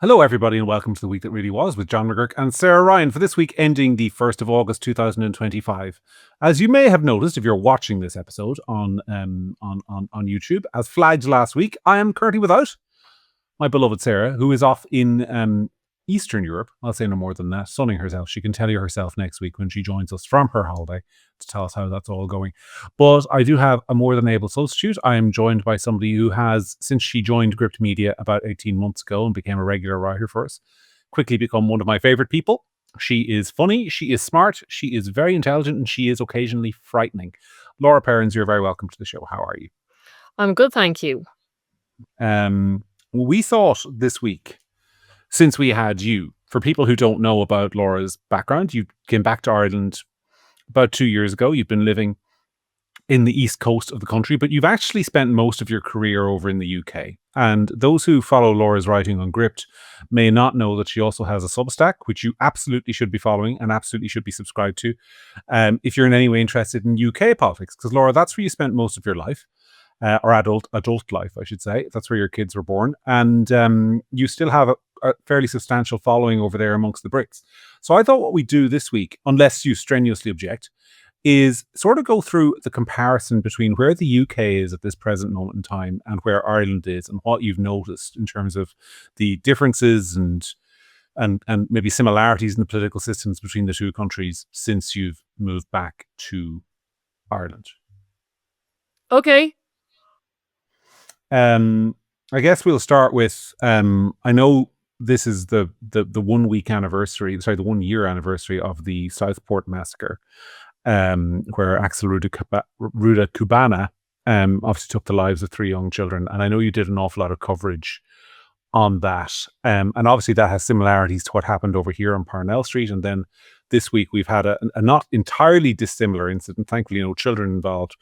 Hello, everybody, and welcome to the week that really was with John McGurk and Sarah Ryan for this week ending the 1st of August 2025. As you may have noticed, if you're watching this episode on YouTube, as flagged last week, I am currently without my beloved Sarah, who is off in Eastern Europe. I'll say no more than that, sunning herself. She can tell you herself next week when she joins us from her holiday to tell us how that's all going. But I do have a more than able substitute. I am joined by somebody who has, since she joined Gript Media about 18 months ago and became a regular writer for us, quickly become one of my favorite people. She is funny, she is smart, she is very intelligent, and she is occasionally frightening. Laura Perrins, you're very welcome to the show. How are you? I'm good, thank you. We thought this week, since we had you, for people who don't know about Laura's background, you came back to Ireland about 2 years ago. You've been living in the east coast of the country, but you've actually spent most of your career over in the UK. And those who follow Laura's writing on Gript may not know that she also has a Substack, which you absolutely should be following and absolutely should be subscribed to if you're in any way interested in UK politics. Because, Laura, that's where you spent most of your life. Or adult life, I should say. That's where your kids were born. And you still have a fairly substantial following over there amongst the Brits. So I thought what we'd do this week, unless you strenuously object, is sort of go through the comparison between where the UK is at this present moment in time and where Ireland is, and what you've noticed in terms of the differences and maybe similarities in the political systems between the two countries since you've moved back to Ireland. Okay. I guess we'll start with I know this is the 1 week anniversary, the 1 year anniversary of the Southport massacre, where Axel Ruda Cubana obviously took the lives of 3 young children, and I know you did an awful lot of coverage on that, and obviously that has similarities to what happened over here on Parnell Street. And then this week we've had a not entirely dissimilar incident, thankfully no children involved,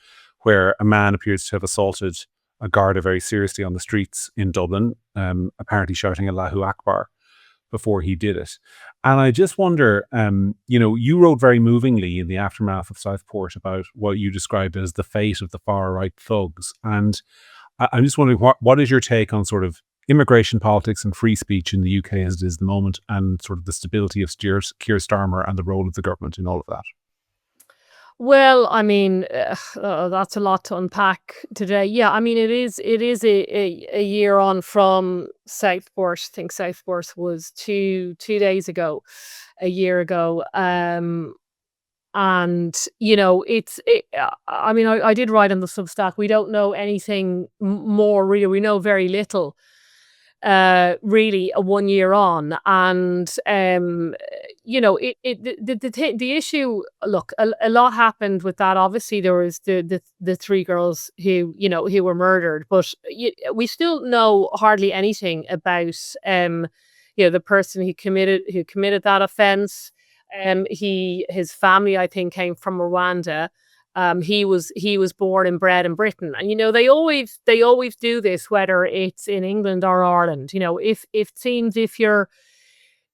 where a man appears to have assaulted a Garda very seriously on the streets in Dublin, apparently shouting Allahu Akbar before he did it. And I just wonder, you wrote very movingly in the aftermath of Southport about what you described as the fate of the far-right thugs. And I'm just wondering, what is your take on sort of immigration politics and free speech in the UK as it is at the moment, and sort of the stability of Keir Starmer and the role of the government in all of that? Well, I mean, that's a lot to unpack today. Yeah, I mean, it is a year on from Southport. I think Southport was two days ago, a year ago. And I mean, I did write on the Substack. We don't know anything more really. We know very little. Really, a 1 year on, and the issue. Look, a lot happened with that. Obviously, there was the 3 girls who were murdered, but we still know hardly anything about the person who committed that offence. His family, I think, came from Rwanda. He was born and bred in Britain, and they always do this, whether it's in England or Ireland. If it seems if you're,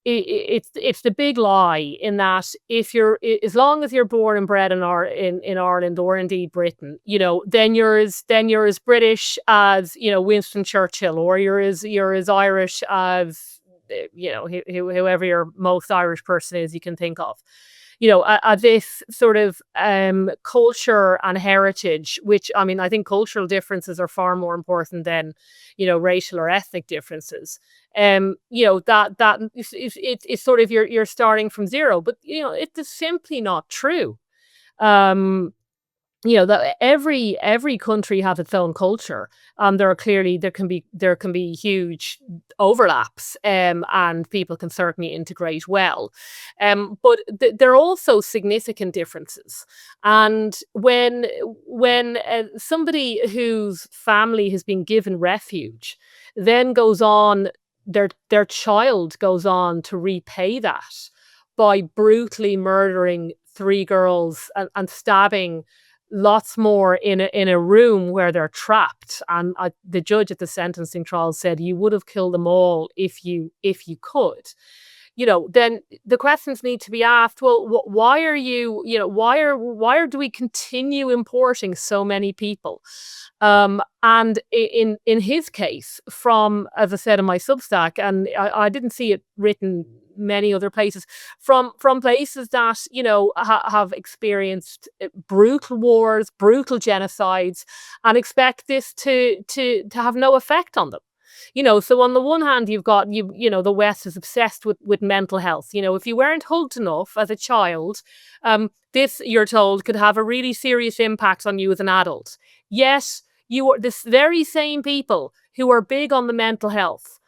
it's the big lie in that if you're, as long as you're born and bred in Ireland or indeed Britain, then you're as British as Winston Churchill, or you're as Irish as whoever your most Irish person is you can think of. This sort of culture and heritage, which, I mean, I think cultural differences are far more important than, racial or ethnic differences. That it's sort of you're starting from zero, but it's simply not true. That every country has its own culture. There can be huge overlaps, and people can certainly integrate well. But there are also significant differences. And when somebody whose family has been given refuge then goes on, their child goes on to repay that by brutally murdering 3 girls and stabbing lots more in a room where they're trapped. And the judge at the sentencing trial said, you would have killed them all if you could. then the questions need to be asked. Well, why are you, why do we continue importing so many people? And in his case, from, as I said in my Substack, and I didn't see it written many other places, from places that have experienced brutal wars, brutal genocides, and expect this to have no effect on them. So on the one hand, you've got the West is obsessed with mental health. If you weren't hugged enough as a child, this, you're told, could have a really serious impact on you as an adult. Yet you are this very same people who are big on the mental health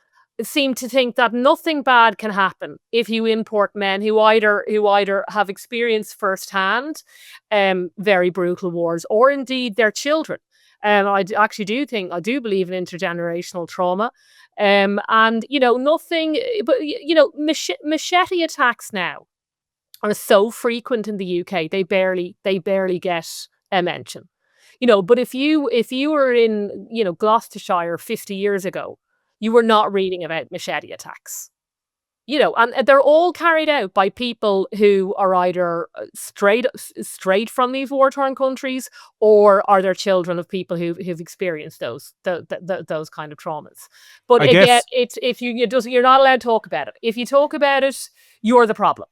seem to think that nothing bad can happen if you import men who either have experienced firsthand very brutal wars, or indeed their children. I actually do believe in intergenerational trauma. And nothing, but machete attacks now are so frequent in the UK, they barely get a mention. But if you were in Gloucestershire 50 years ago, you were not reading about machete attacks. And they're all carried out by people who are either straight from these war-torn countries, or are their children of people who've experienced those kind of traumas. But I again, guess it's you're not allowed to talk about it. If you talk about it, you're the problem.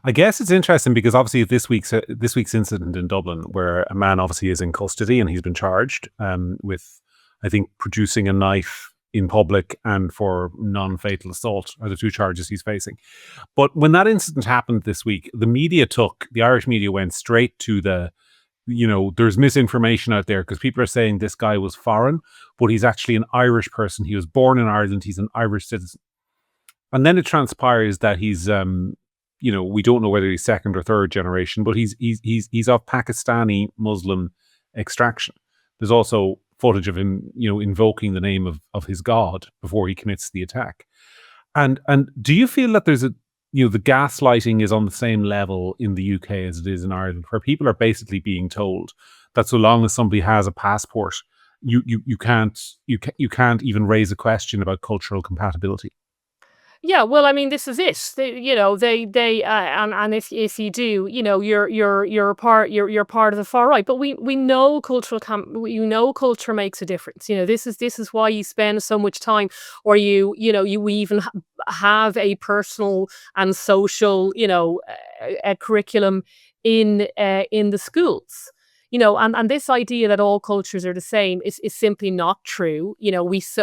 I guess it's interesting because obviously this week's incident in Dublin, where a man obviously is in custody and he's been charged with, I think, producing a knife in public and for non-fatal assault are the two charges he's facing. But when that incident happened this week, the Irish media went straight to there's misinformation out there because people are saying this guy was foreign, but he's actually an Irish person. He was born in Ireland. He's an Irish citizen. And then it transpires that he's, we don't know whether he's second or third generation, but he's of Pakistani Muslim extraction. There's also footage of him, invoking the name of his God before he commits the attack. And do you feel that there's the gaslighting is on the same level in the UK as it is in Ireland, where people are basically being told that so long as somebody has a passport, you can't even raise a question about cultural compatibility? Yeah, well, I mean, this is it. And if you do, you're part of the far right. But we know culture makes a difference. This is why you spend so much time, or you even have a personal and social a curriculum in the schools. And this idea that all cultures are the same is simply not true.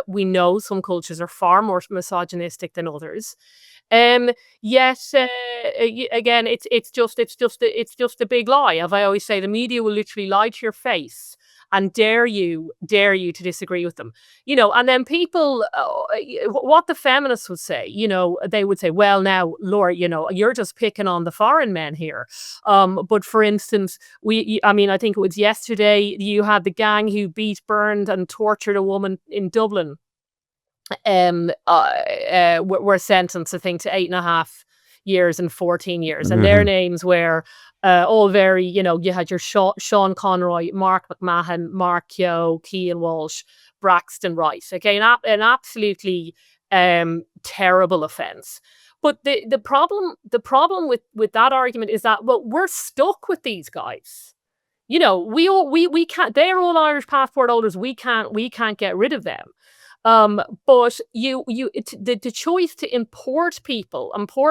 We know some cultures are far more misogynistic than others. Yet again, it's just a big lie. As I always say, the media will literally lie to your face and dare you to disagree with them. And then people, what the feminists would say, they would say, well, now, Laura, you're just picking on the foreign men here. But for instance, I think it was yesterday, you had the gang who beat, burned and tortured a woman in Dublin. Were sentenced, I think, to 8.5 years and 14 years. And their names were all very, you had your Sean Conroy, Mark McMahon, Mark Keogh, Cian Walsh, Braxton Rice. Okay, an absolutely terrible offence. But the problem with that argument is that, well, we're stuck with these guys. We can't. They're all Irish passport holders. We can't get rid of them. But the choice to import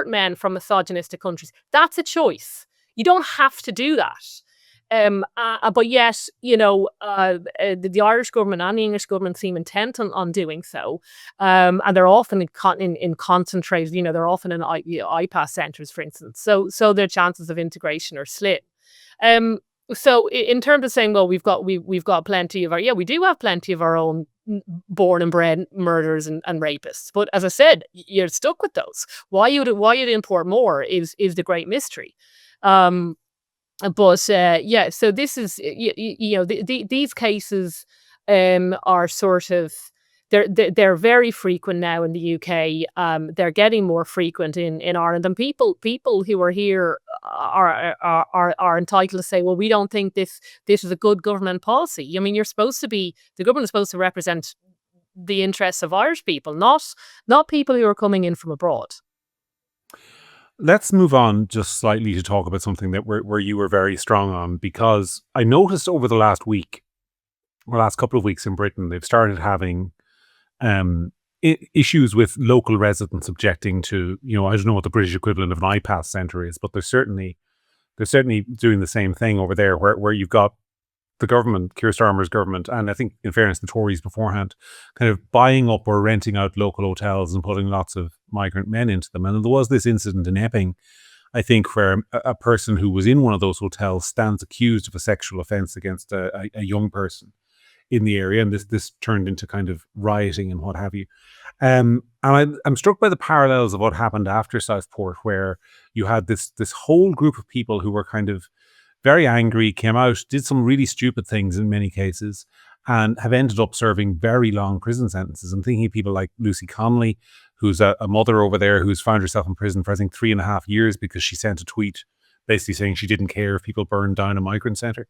men from misogynistic countries, that's a choice. You don't have to do that. But yes, the Irish government and the English government seem intent on doing so. And they're often in concentrated, they're often in IPAS centres, for instance. So their chances of integration are slim. So in terms of saying, well, we've got plenty of we do have plenty of our own born and bred murderers and rapists. But as I said, you're stuck with those. Why you'd import more is the great mystery. So this is, these cases are sort of, they're very frequent now in the UK. They're getting more frequent in Ireland, and people who are here are entitled to say, well, we don't think this is a good government policy. I mean, the government is supposed to represent the interests of Irish people, not people who are coming in from abroad. Let's move on just slightly to talk about something that where you were very strong on, because I noticed over the last week, or last couple of weeks in Britain, they've started having um, issues with local residents objecting to, I don't know what the British equivalent of an iPass centre is, but they're certainly doing the same thing over there, where you've got the government, Keir Starmer's government, and I think, in fairness, the Tories beforehand, kind of buying up or renting out local hotels and putting lots of migrant men into them. And there was this incident in Epping, I think, where a person who was in one of those hotels stands accused of a sexual offence against a young person in the area, and this turned into kind of rioting and what have you. And I'm struck by the parallels of what happened after Southport, where you had this whole group of people who were kind of very angry, came out, did some really stupid things in many cases, and have ended up serving very long prison sentences. I'm thinking of people like Lucy Connolly, who's a mother over there who's found herself in prison for, I think, 3.5 years because she sent a tweet basically saying she didn't care if people burned down a migrant centre.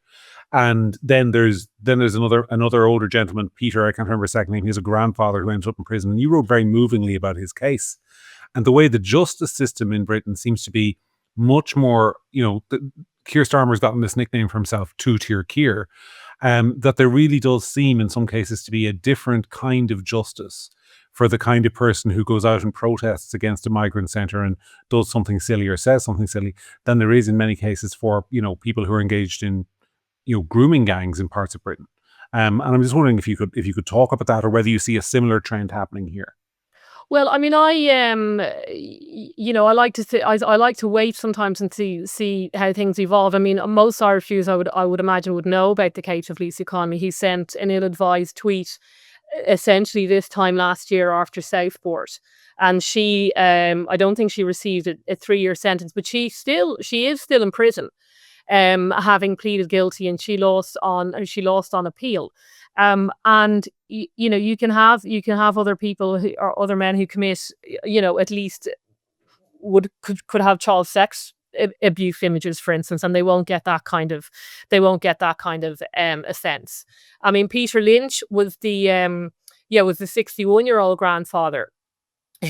And then there's another older gentleman, Peter, I can't remember his second name. He's a grandfather who ended up in prison. And you wrote very movingly about his case. And the way the justice system in Britain seems to be much more, Keir Starmer's gotten this nickname for himself, two-tier Keir, that there really does seem in some cases to be a different kind of justice for the kind of person who goes out and protests against a migrant centre and does something silly or says something silly than there is in many cases for, people who are engaged in, grooming gangs in parts of Britain. And I'm just wondering if you could talk about that, or whether you see a similar trend happening here. Well, I mean, I like to I like to wait sometimes and see how things evolve. I mean, most Irish viewers, I would imagine, would know about the case of Lucy Connolly. He sent an ill-advised tweet, essentially this time last year after Southport, and she, I don't think she received a 3-year sentence, but she is still in prison, having pleaded guilty, and she lost on appeal. And you can have other people or other men who commit, at least could have child sex abuse images, for instance, and they won't get that kind of offence. I mean, Peter Lynch was the 61-year-old grandfather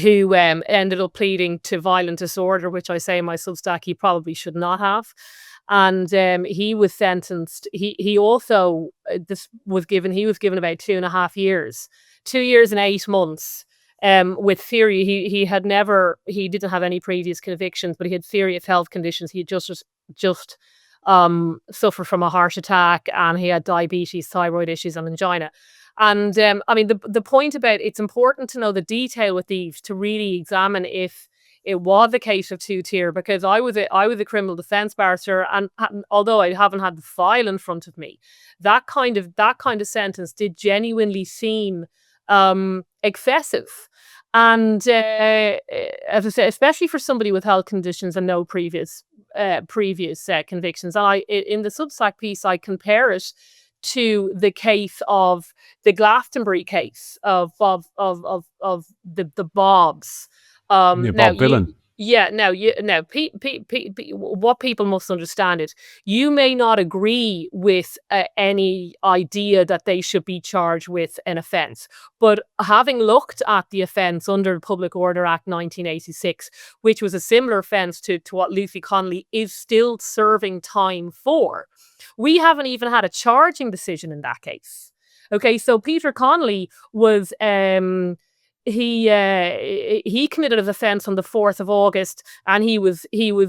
who ended up pleading to violent disorder, which I say in my Substack he probably should not have. And he was sentenced. He also was given about 2.5 years, 2 years and 8 months. With theory, he didn't have any previous convictions, but he had serious health conditions. He had just suffered from a heart attack, and he had diabetes, thyroid issues, and angina. And I mean, the point about it's important to know the detail with these to really examine if it was the case of two-tier, because I was a criminal defence barrister, and although I haven't had the file in front of me, that kind of sentence did genuinely seem excessive. And as I say, especially for somebody with health conditions and no previous convictions. And in the Substack piece, I compare it to the case of the Glastonbury case of the Bobs. Bob Villan. What people must understand is you may not agree with any idea that they should be charged with an offence, but having looked at the offence under the Public Order Act 1986, which was a similar offence to what Lucy Connolly is still serving time for, we haven't even had a charging decision in that case. Okay, so Peter Connolly was he committed an offence on the 4th of August, and he was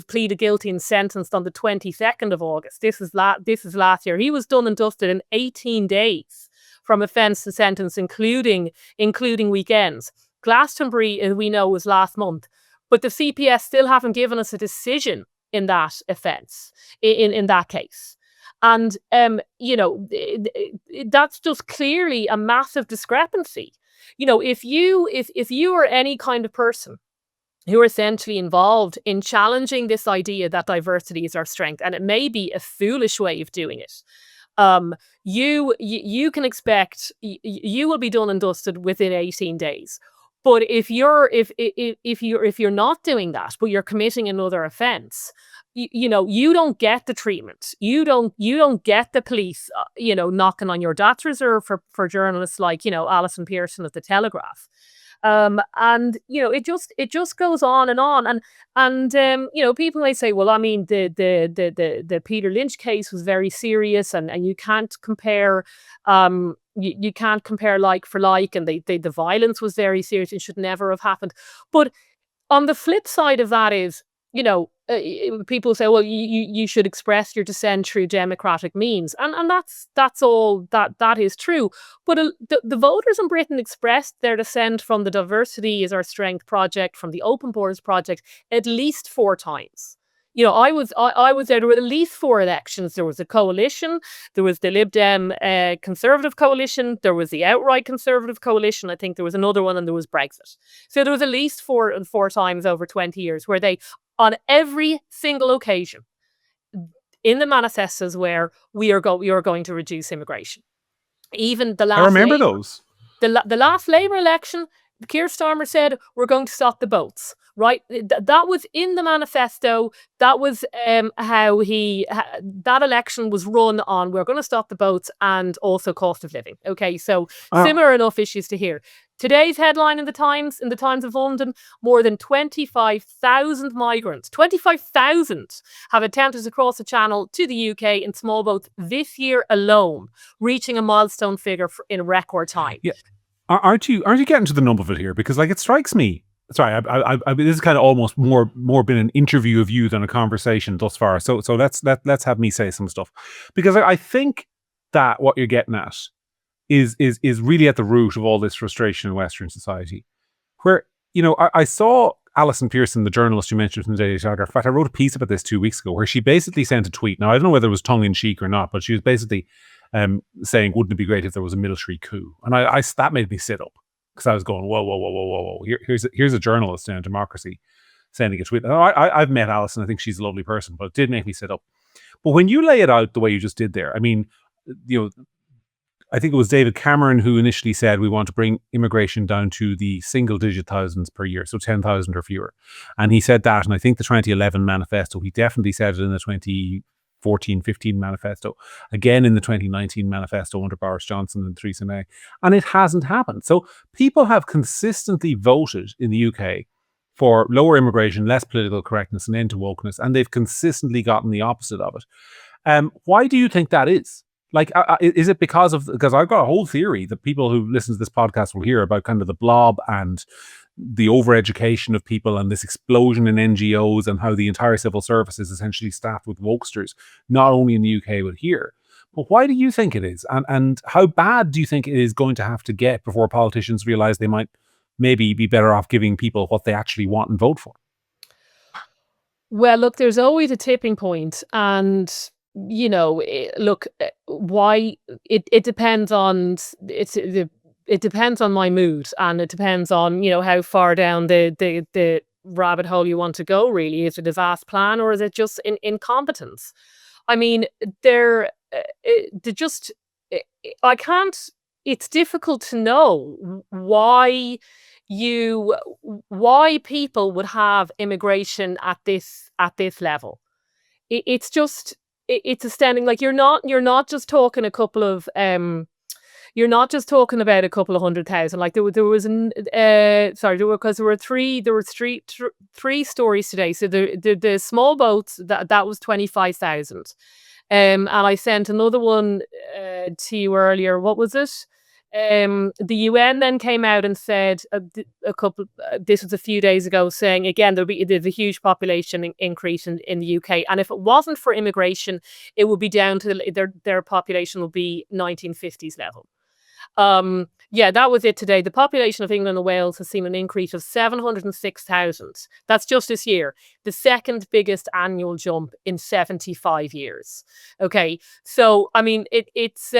pleaded guilty and sentenced on the 22nd of August. This is last year. He was done and dusted in 18 days from offence to sentence, including weekends. Glastonbury, as we know, was last month, but the CPS still haven't given us a decision in that offence, in that case. And that's just clearly a massive discrepancy. If you are any kind of person who are essentially involved in challenging this idea that diversity is our strength, and it may be a foolish way of doing it, you can expect you will be done and dusted within 18 days. But if you're not doing that, but you're committing another offence, you don't get the treatment. You don't get the police, knocking on your door. That's reserved for journalists like, Alison Pearson of The Telegraph. And it just goes on and on. And people may say, well, I mean, the Peter Lynch case was very serious, and you can't compare. You can't compare like for like, and the violence was very serious and should never have happened. But on the flip side of that is, people say, well, you should express your dissent through democratic means, and that's all that is true. But the voters in Britain expressed their dissent from the Diversity is Our Strength project, from the Open Borders project, at least 4 times. I was there. There were at least 4 elections. There was a coalition. There was the Lib Dem Conservative coalition. There was the outright Conservative coalition. I think there was another one, and there was Brexit. So there was at least 4 times over 20 years where they, on every single occasion, in the manifestos, where we are going to reduce immigration. Even the last. I remember those. The last Labour election, Keir Starmer said, we're going to stop the boats. Right, that was in the manifesto. That was how that election was run on. We're going to stop the boats, and also cost of living. Okay, so similar enough issues to here. Today's headline in the Times of London: more than 25,000 migrants, 25,000 have attempted to cross the Channel to the UK in small boats this year alone, reaching a milestone figure in record time. Yeah, aren't you getting to the nub of it here? Because it strikes me. Sorry, this is kind of almost more been an interview of you than a conversation thus far. So let's have me say some stuff, because I think that what you're getting at is really at the root of all this frustration in Western society. Where I saw Alison Pearson, the journalist you mentioned from the Daily Telegraph. In fact, I wrote a piece about this 2 weeks ago, where she basically sent a tweet. Now I don't know whether it was tongue in cheek or not, but she was basically saying, "Wouldn't it be great if there was a military coup?" And that made me sit up. Because I was going, whoa. Here's a journalist in a democracy sending a tweet. I've met Alison. I think she's a lovely person, but it did make me sit up. But when you lay it out the way you just did there, I mean, I think it was David Cameron who initially said we want to bring immigration down to the single-digit thousands per year, so 10,000 or fewer. And he said that, and I think the 2011 manifesto, he definitely said it in the 2014-15 manifesto, again in the 2019 manifesto under Boris Johnson and Theresa May, and it hasn't happened. So people have consistently voted in the UK for lower immigration, less political correctness, and end to wokeness, and they've consistently gotten the opposite of it. Why do you think that is? Is it because I've got a whole theory that people who listen to this podcast will hear about kind of the blob and the overeducation of people and this explosion in NGOs and how the entire civil service is essentially staffed with wokesters, not only in the UK but here. But why do you think it is? And how bad do you think it is going to have to get before politicians realize they might maybe be better off giving people what they actually want and vote for? Well, look, there's always a tipping point, and why it depends on it depends on my mood, and it depends on how far down the rabbit hole you want to go. Really, is it a vast plan, or is it just incompetence? I mean, I can't. It's difficult to know why people would have immigration at this level. It's just it's astounding. Like you're not just talking a couple of you're not just talking about a couple of 100,000. Like there were three stories today. So the small boats that was 25,000. And I sent another one to you earlier. What was it? The UN then came out and said this was a few days ago, saying again there's a huge population increase in the UK, and if it wasn't for immigration, it would be down to their population will be 1950s level. That was it today. The population of England and Wales has seen an increase of 706,000. That's just this year, the second biggest annual jump in 75 years. Okay, so I mean, it's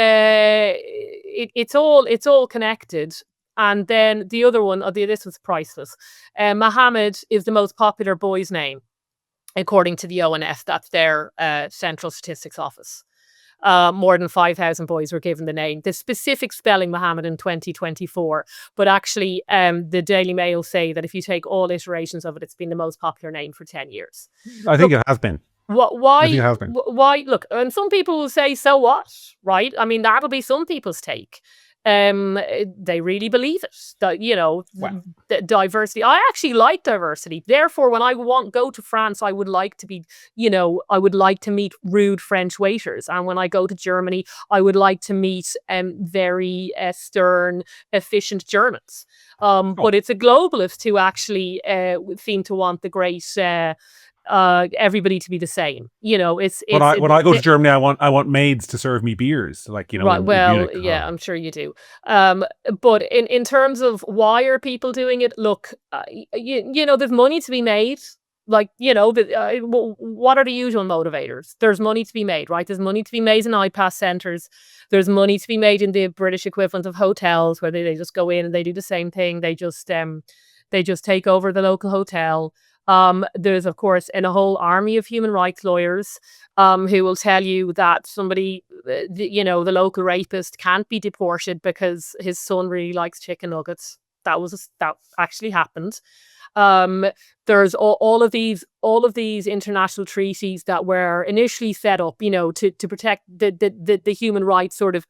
all connected. And then the other one, this was priceless. Mohammed is the most popular boy's name, according to the ONS. That's their Central Statistics Office. More than 5,000 boys were given the name. The specific spelling Mohammed in 2024, but actually the Daily Mail say that if you take all iterations of it, it's been the most popular name for 10 years. I think it has been. Why? I think it has been. Why? Look, and some people will say, so what? Right? I mean, that'll be some people's take. They really believe it. That, Wow. diversity. I actually like diversity. Therefore, when I go to France, I would like to be, I would like to meet rude French waiters, and when I go to Germany, I would like to meet very stern, efficient Germans. Oh, But it's a globalist who actually seem to want the great. Everybody to be the same. when I go to Germany, I want maids to serve me beers, like Right. in Well, Munich. yeah, I'm sure you do. But in terms of why are people doing it? Look, there's money to be made. Like, what are the usual motivators? There's money to be made, right? There's money to be made in iPass centers. There's money to be made in the British equivalent of hotels, where they just go in and they do the same thing. They just take over the local hotel. There's, of course, a whole army of human rights lawyers who will tell you that somebody, the local rapist can't be deported because his son really likes chicken nuggets. That actually happened. There's all of these international treaties that were initially set up, to protect the human rights sort of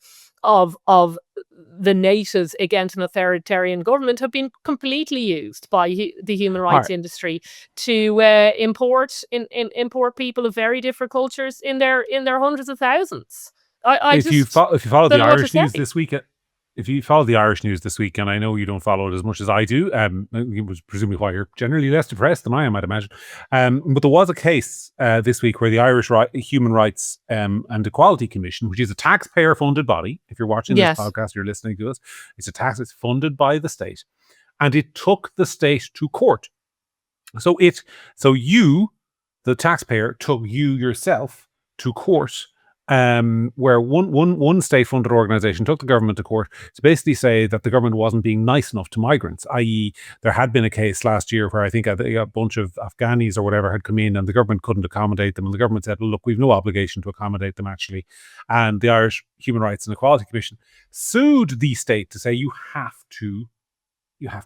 the natives against an authoritarian government, have been completely used by the human rights industry to import people of very different cultures in their hundreds of thousands. If you follow the don't know what to Irish news say. this week, if you follow the Irish news this week, and I know you don't follow it as much as I do, it was presumably why you're generally less depressed than I am, I'd imagine. But there was a case this week where the Irish Human Rights and Equality Commission, which is a taxpayer-funded body, if you're watching this Yes. podcast, you're listening to us, it's funded by the state, and it took the state to court. So you, the taxpayer, took you yourself to court, where one state-funded organization took the government to court to basically say that the government wasn't being nice enough to migrants, i.e. there had been a case last year where I think a bunch of Afghanis or whatever had come in and the government couldn't accommodate them, and the government said, well, look, we've no obligation to accommodate them, actually. And the Irish Human Rights and Equality Commission sued the state to say you have to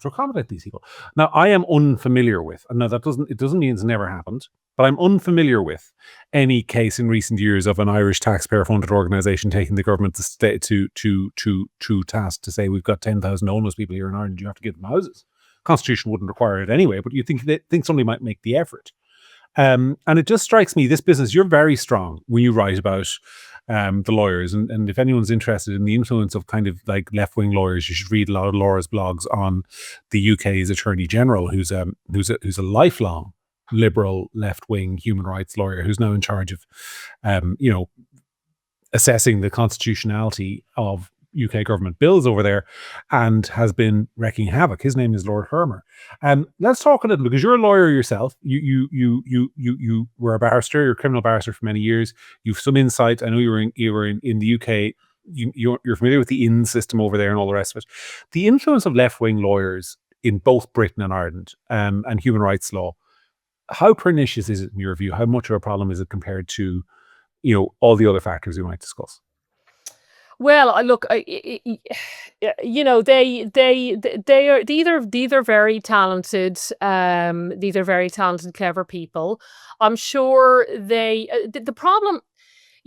accommodate these people. Now, I am unfamiliar with, and now it doesn't mean it's never happened, but I'm unfamiliar with any case in recent years of an Irish taxpayer-funded organisation taking the government to task to say, we've got 10,000 homeless people here in Ireland, you have to give them houses. Constitution wouldn't require it anyway, but you think somebody might make the effort. And it just strikes me, this business, you're very strong when you write about the lawyers, and if anyone's interested in the influence of kind of like left-wing lawyers, you should read a lot of Laura's blogs on the UK's Attorney General, who's a lifelong liberal left-wing human rights lawyer who's now in charge of assessing the constitutionality of UK government bills over there, and has been wreaking havoc. His name is Lord Hermer. Let's talk a little, because you're a lawyer yourself. You were a barrister, you're a criminal barrister for many years. You've some insight. I know you were in the UK. You're familiar with the in system over there and all the rest of it. The influence of left-wing lawyers in both Britain and Ireland, and human rights law, how pernicious is it in your view? How much of a problem is it compared to all the other factors we might discuss? Well, look, they are these are very talented, clever people. I'm sure the problem,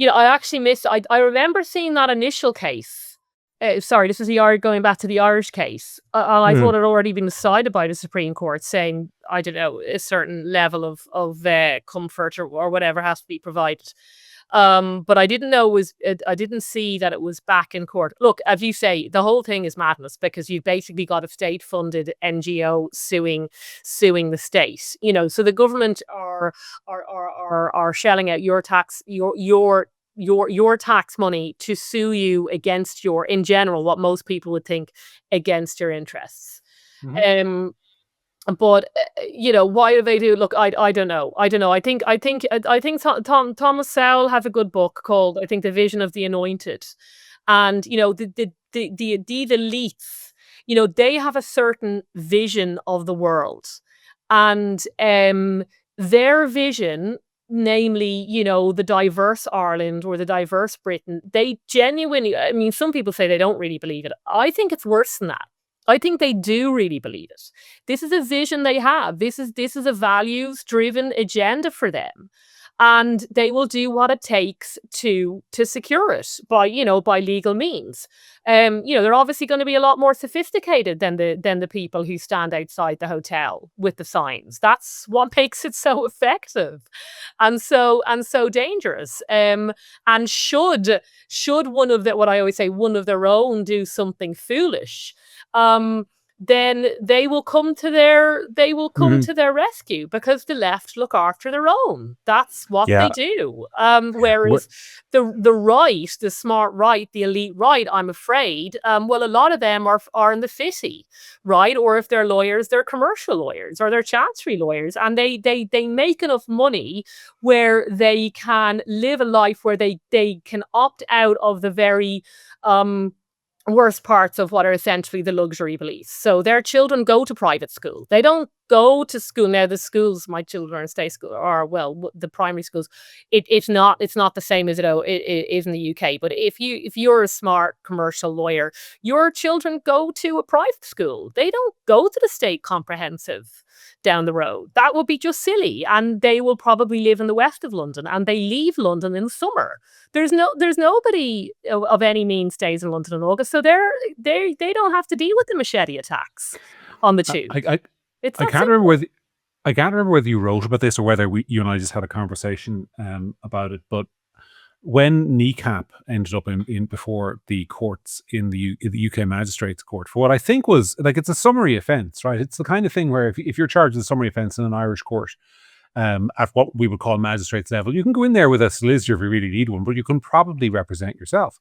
I actually missed. I remember seeing that initial case. Sorry, this is going back to the Irish case. I thought it had already been decided by the Supreme Court, saying, I don't know, a certain level of comfort or whatever has to be provided. But I didn't know I didn't see that it was back in court. Look, as you say, the whole thing is madness, because you've basically got a state-funded NGO suing the state. So the government are shelling out your tax money to sue you against in general, what most people would think, against your interests. Mm-hmm. But why do they do? Look, I don't know. I think Thomas Sowell has a good book called, I think, The Vision of the Anointed, and the elites, they have a certain vision of the world, and their vision, namely, the diverse Ireland or the diverse Britain, they genuinely, I mean, some people say they don't really believe it. I think it's worse than that. I think they do really believe it. This is a vision they have. This is a values-driven agenda for them. and they will do what it takes to secure it by legal means. They're obviously going to be a lot more sophisticated than the people who stand outside the hotel with the signs. That's what makes it so effective, and so dangerous. And should one of what I always say, one of their own do something foolish, then they will come to their rescue, because the left look after their own. That's what they do. Whereas the right, the smart right, the elite right, I'm afraid, well, a lot of them are in the city, right? Or if they're lawyers, they're commercial lawyers or they're chancery lawyers, and they make enough money where they can live a life where they can opt out of the very worst parts of what are essentially the luxury beliefs. So their children go to private school. They don't go to school. Now, the schools my children are in state school, or the primary schools, it's not the same as it is in the UK. But if you're a smart commercial lawyer, your children go to a private school. They don't go to the state comprehensive down the road. That would be just silly. And they will probably live in the west of London, and they leave London in the summer. There's nobody of any means stays in London in August, so they don't have to deal with the machete attacks on the tube. I can't remember whether you wrote about this or whether you and I just had a conversation about it. But when kneecap ended up in before the courts in the UK Magistrates Court for what I think was it's a summary offence, right? It's the kind of thing where if you're charged with a summary offence in an Irish court, at what we would call magistrates level, you can go in there with a solicitor if you really need one, but you can probably represent yourself.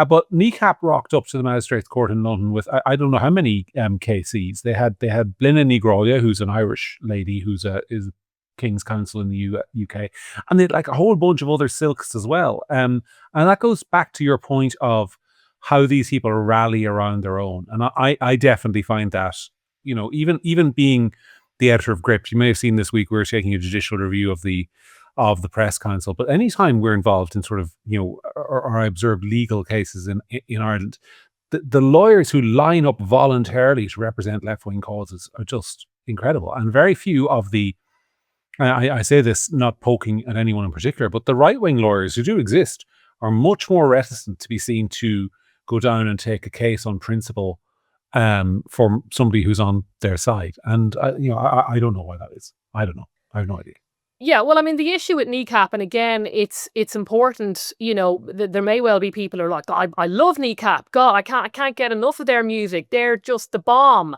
But kneecap rocked up to the magistrates court in London with I don't know how many KCs. They had Blina Nigrolia, who's an Irish lady who's is King's Counsel in the UK, and they had a whole bunch of other silks as well. And that goes back to your point of how these people rally around their own. And I definitely find that, even being the editor of Gript, you may have seen this week we're taking a judicial review of the Press Council. But anytime we're involved in sort of, or I observe legal cases in Ireland, the lawyers who line up voluntarily to represent left-wing causes are just incredible. And very few of the, I say this not poking at anyone in particular, but the right-wing lawyers who do exist are much more reticent to be seen to go down and take a case on principle for somebody who's on their side. And I don't know why that is. I don't know. I have no idea. Yeah, well, I mean, the issue with kneecap, and again, it's important. There may well be people who are like, I love kneecap. God, I can't get enough of their music. They're just the bomb.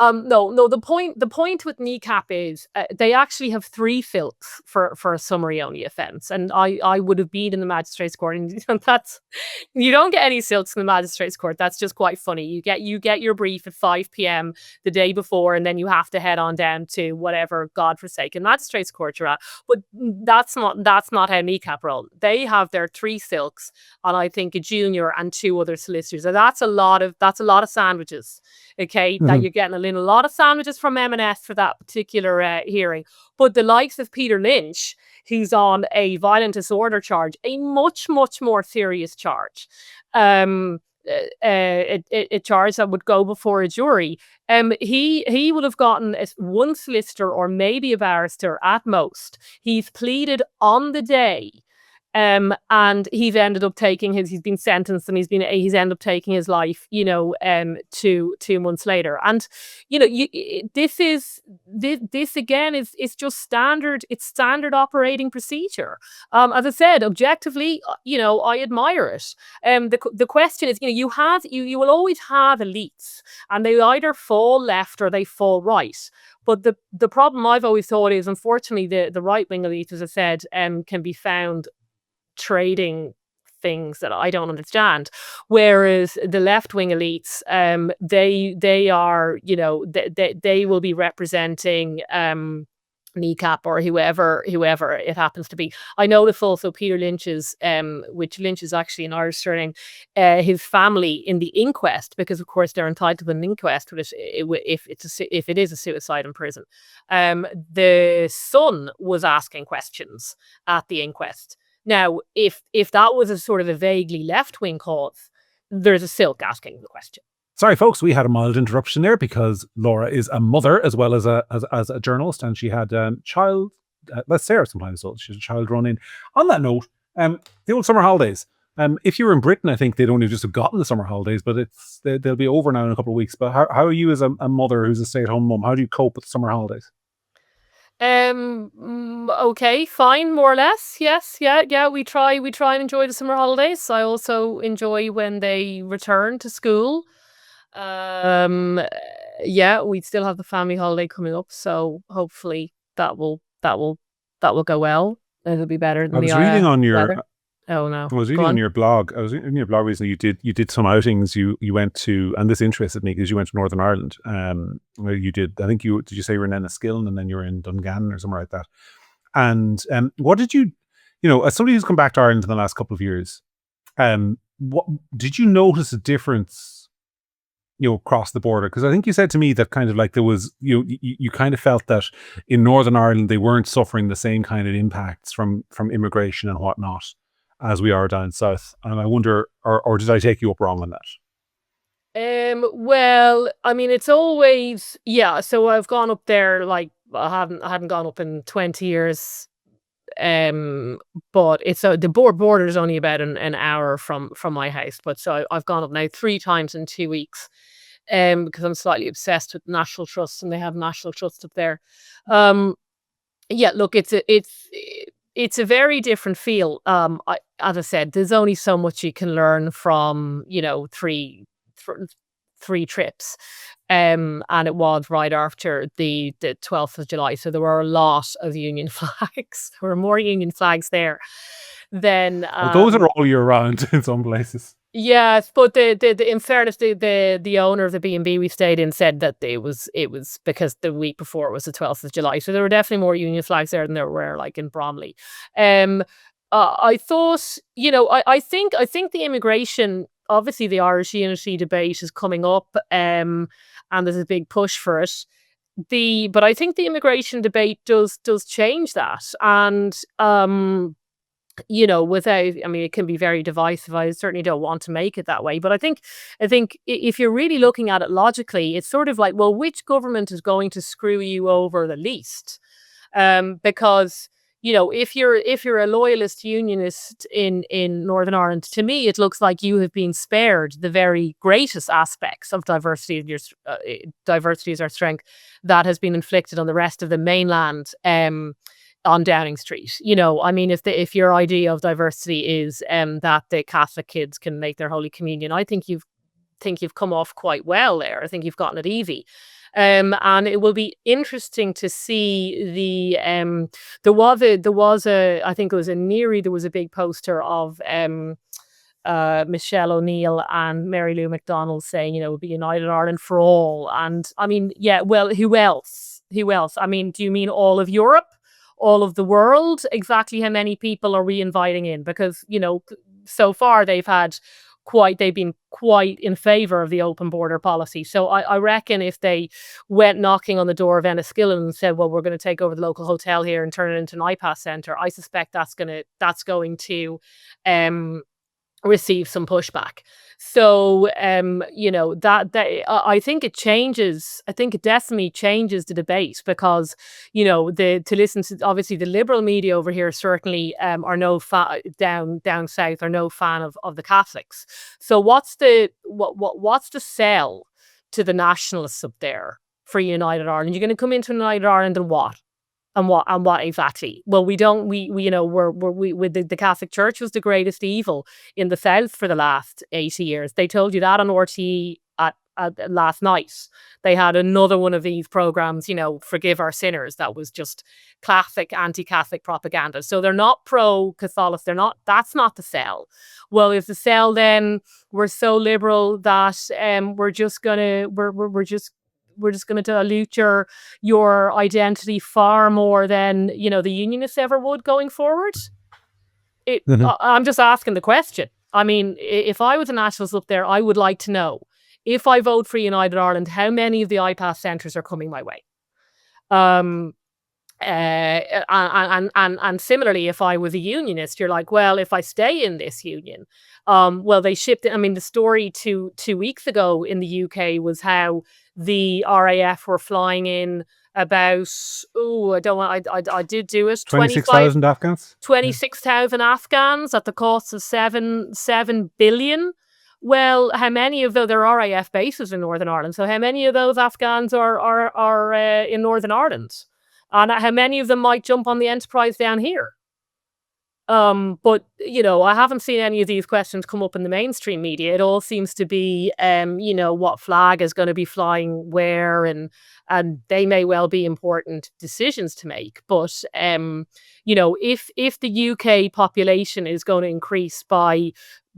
No. The point with kneecap is they actually have 3 filks for a summary only offence, and I would have been in the magistrates court, and that's, you don't get any silks in the magistrates court. That's just quite funny. You get your brief at 5 p.m. the day before, and then you have to head on down to whatever godforsaken magistrates court you're at. But that's not how kneecap roll. They have their 3 silks, and I think a junior and 2 other solicitors. And that's a lot of sandwiches. Okay, that you're getting a lot of sandwiches from M&S for that particular hearing. But the likes of Peter Lynch, who's on a violent disorder charge, a much more serious charge. A charge that would go before a jury. He would have gotten one solicitor or maybe a barrister at most. He's pleaded on the day, and he's ended up taking he's been sentenced, and he's ended up taking his life, 2 months later. And this again is just standard. It's standard operating procedure. As I said, objectively, I admire it. The question is, you will always have elites, and they either fall left or they fall right. But the problem I've always thought is, unfortunately, the right wing elites, as I said, can be found trading things that I don't understand, whereas the left wing elites, they are, they will be representing kneecap or whoever it happens to be. I know the full, so Peter Lynch's, which Lynch is actually an Irish surname, his family in the inquest, because of course they're entitled to an inquest if it is a suicide in prison. The son was asking questions at the inquest. Now, if that was a sort of a vaguely left-wing cause, there's a silk asking the question. Sorry, folks, we had a mild interruption there because Laura is a mother as well as a journalist, and she had child let's say her sometimes. So she's a child running. On that note, the old summer holidays. If you were in Britain, I think they'd only just have gotten the summer holidays, but they'll be over now in a couple of weeks. But how are you as a mother who's a stay-at-home mum? How do you cope with the summer holidays? Okay, fine, more or less. Yes, yeah. We try and enjoy the summer holidays. I also enjoy when they return to school. Um, yeah, we still have the family holiday coming up, so hopefully that will go well. It'll be better I than the was reading on your weather. Oh no, I was go reading on on. your blog. I was reading on your blog recently. You did some outings. You went to, and this interested me because you went to Northern Ireland. Where you did. I think did. You say you were in Enniskillen and then you were in Dungannon or somewhere like that. And what did you, as somebody who's come back to Ireland in the last couple of years, what did you notice a difference, across the border? Because I think you said to me that kind of like there was, you kind of felt that in Northern Ireland they weren't suffering the same kind of impacts from immigration and whatnot as we are down south. And I wonder, or did I take you up wrong on that? Well, I mean, it's always, yeah. So I've gone up there, like I hadn't gone up in 20 years. Um, but it's the border is only about an hour from my house. But so I've gone up now 3 times in 2 weeks. Because I'm slightly obsessed with National Trust, and they have National Trust up there. Um, yeah, look, it's a very different feel. As I said, there's only so much you can learn from, three trips. And it was right after the 12th of July. So there were a lot of Union flags. There were more Union flags there than Well, those are all year round in some places. yes, but the in fairness, the owner of the B&B we stayed in said that it was because the week before it was the 12th of July. So there were definitely more Union flags there than there were like in Bromley. Um I thought, I think the immigration, obviously the Irish unity debate is coming up, and there's a big push for it. But I think the immigration debate does change that. And without, I mean, it can be very divisive. I certainly don't want to make it that way. But I think if you're really looking at it logically, it's sort of like, well, which government is going to screw you over the least? Because if you're a loyalist unionist in Northern Ireland, to me it looks like you have been spared the very greatest aspects of diversity, and diversity is our strength, that has been inflicted on the rest of the mainland. On Downing Street. I mean, if your idea of diversity is that the Catholic kids can make their Holy Communion, I think you've come off quite well there. I think you've gotten it easy. And it will be interesting to see there was a I think it was in Neary, there was a big poster of Michelle O'Neill and Mary Lou McDonald saying, we'll be United Ireland for all. And I mean, yeah, well, who else? Who else? I mean, do you mean all of Europe? All of the world? Exactly how many people are we inviting in? Because, so far they've been quite in favor of the open border policy. So I reckon if they went knocking on the door of Enniskillen and said, well, we're going to take over the local hotel here and turn it into an iPass centre, I suspect that's going to receive some pushback. So I think it changes. I think it definitely changes the debate, because to listen to, obviously, the liberal media over here certainly are no down south are no fan of the Catholics. So what's the sell to the nationalists up there for United Ireland? You're going to come into United Ireland and what? And what exactly? Well, we don't. The Catholic Church was the greatest evil in the South for the last 80 years. They told you that on RTE at last night. They had another one of these programs, Forgive Our Sinners. That was just classic anti-Catholic propaganda. So they're not pro-Catholic. They're not. That's not the sell. Well, is the sell then we're so liberal that we're just gonna dilute your identity far more than the unionists ever would going forward? I'm just asking the question. I mean, if I was a nationalist up there, I would like to know, if I vote for United Ireland, how many of the iPass centres are coming my way? And similarly, if I was a unionist, you're like, well, if I stay in this union, well, they shipped it. I mean, the story 2 weeks ago in the UK was how the RAF were flying in about, I don't want, I did do it. 26,000 Afghans? 26,000 Afghans at the cost of 7 billion. Well, how many of those, there are RAF bases in Northern Ireland, so how many of those Afghans are in Northern Ireland? And how many of them might jump on the Enterprise down here? But, I haven't seen any of these questions come up in the mainstream media. It all seems to be, what flag is going to be flying where, and they may well be important decisions to make. But, if the UK population is going to increase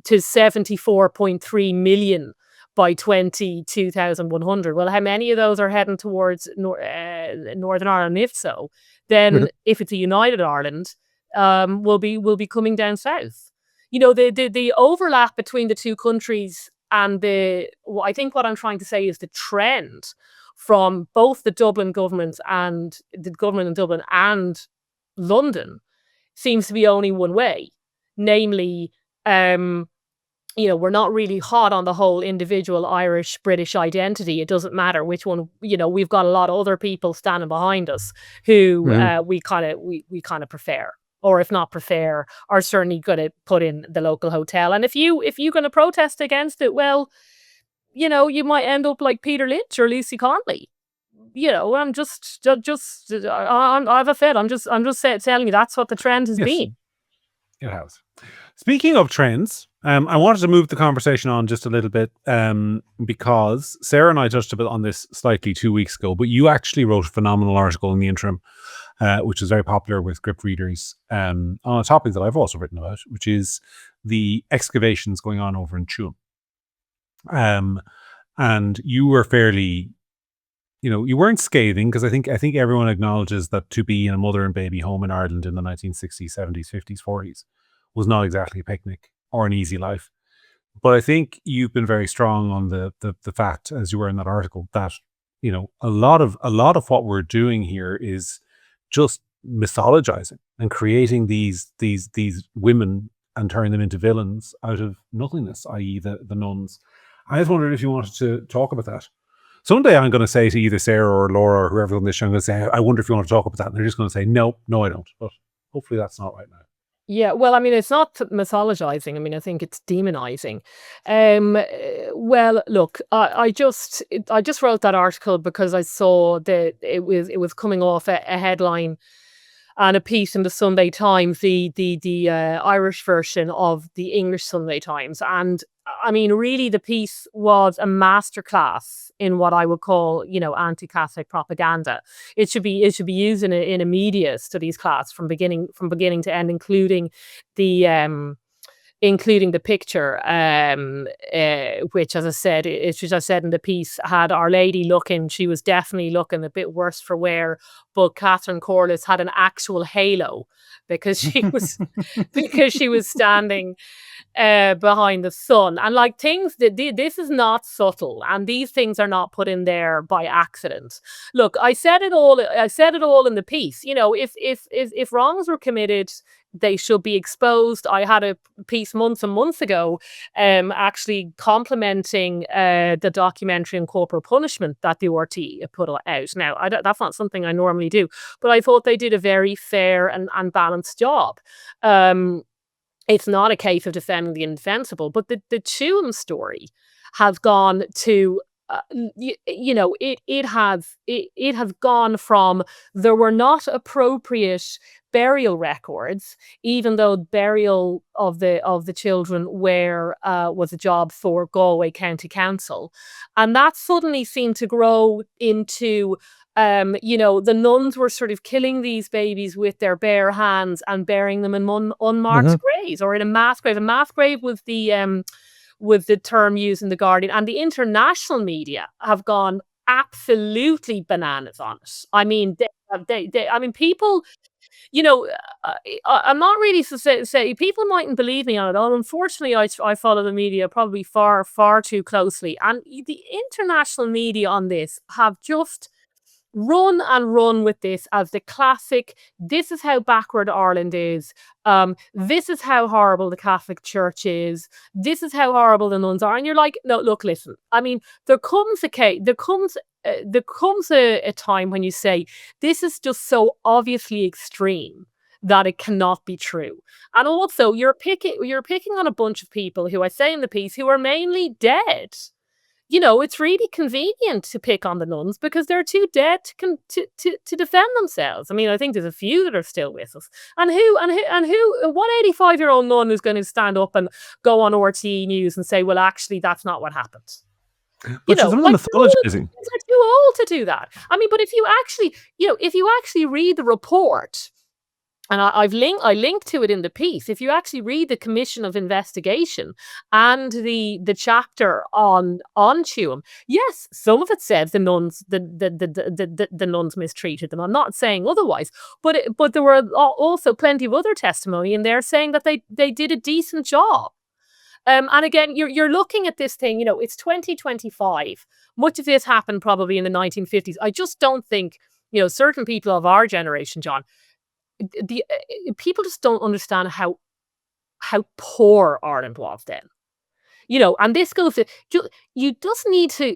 to 74.3 million by 2100, well, how many of those are heading towards Northern Ireland? If so, then if it's a united Ireland, will be coming down south. The overlap between the two countries, and I think what I'm trying to say is the trend from both the Dublin government and the government in Dublin and London seems to be only one way. Namely, we're not really hot on the whole individual Irish-British identity. It doesn't matter which one. We've got a lot of other people standing behind us who we kind of prefer. Or if not prefer, are certainly going to put in the local hotel. And if you're going to protest against it, well, you might end up like Peter Lynch or Lucy Conley. I'm just I've a fit. I'm just telling you that's what the trend has been. It has. Speaking of trends, I wanted to move the conversation on just a little bit because Sarah and I touched a bit on this slightly 2 weeks ago, but you actually wrote a phenomenal article in the interim, which is very popular with Gript readers, on a topic that I've also written about, which is the excavations going on over in Tuam. And you were fairly, you weren't scathing, because I think everyone acknowledges that to be in a mother and baby home in Ireland in the 1960s, 70s, 50s, 40s was not exactly a picnic or an easy life. But I think you've been very strong on the fact, as you were in that article, that a lot of what we're doing here is just mythologizing and creating these women and turning them into villains out of nothingness, i.e. the nuns. I just wondered if you wanted to talk about that. Someday I'm going to say to either Sarah or Laura or whoever on this show, I'm going to say, I wonder if you want to talk about that. And they're just going to say, no, I don't. But hopefully that's not right now. Yeah, well, I mean, it's not mythologizing. I mean, I think it's demonizing. Well, look, I just wrote that article because I saw that it was coming off a headline and a piece in the Sunday Times, the Irish version of the English Sunday Times. And I mean, really, the piece was a masterclass in what I would call, anti-Catholic propaganda. It should be used in a media studies class from beginning to end, including the picture, which, as I said in the piece, had Our Lady looking. She was definitely looking a bit worse for wear, but Catherine Corliss had an actual halo because she was standing behind the sun. And like things that this is not subtle, and these things are not put in there by accident. Look, I said it all in the piece. If wrongs were committed, they should be exposed. I had a piece months and months ago actually complimenting the documentary on corporal punishment that the RT put out. Now, that's not something I normally do, but I thought they did a very fair and balanced job. It's not a case of defending the indefensible, but the Tuam story has gone to it has gone from there were not appropriate burial records, even though burial of the children was a job for Galway County Council, and that suddenly seemed to grow into the nuns were sort of killing these babies with their bare hands and burying them in unmarked graves, or in a mass grave. A mass grave was the term used in The Guardian, and the international media have gone absolutely bananas on it. I mean, people, I'm not really to say people mightn't believe me on it. Unfortunately, I follow the media probably far, far too closely, and the international media on this have just run with this as the classic, this is how backward Ireland is, this is how horrible the Catholic Church is, this is how horrible the nuns are. And you're like, no, look, listen, I mean, there comes there comes a time when you say, this is just so obviously extreme that it cannot be true. And also, you're picking on a bunch of people who, I say in the piece, who are mainly dead. It's really convenient to pick on the nuns because they're too dead to defend themselves. I mean, I think there's a few that are still with us. And what 85-year-old nun is going to stand up and go on RTE News and say, well, actually, that's not what happened? But some of them mythologizing. They're too old to do that. I mean, but if you actually read the report, and I linked to it in the piece. If you actually read the Commission of Investigation and the chapter on Tuam, yes, some of it says the nuns the nuns mistreated them. I'm not saying otherwise, but there were also plenty of other testimony in there saying that they did a decent job. And again, you're looking at this thing. It's 2025. Much of this happened probably in the 1950s. I just don't think certain people of our generation, John. The people just don't understand how poor Ireland was then, and this goes to you just need to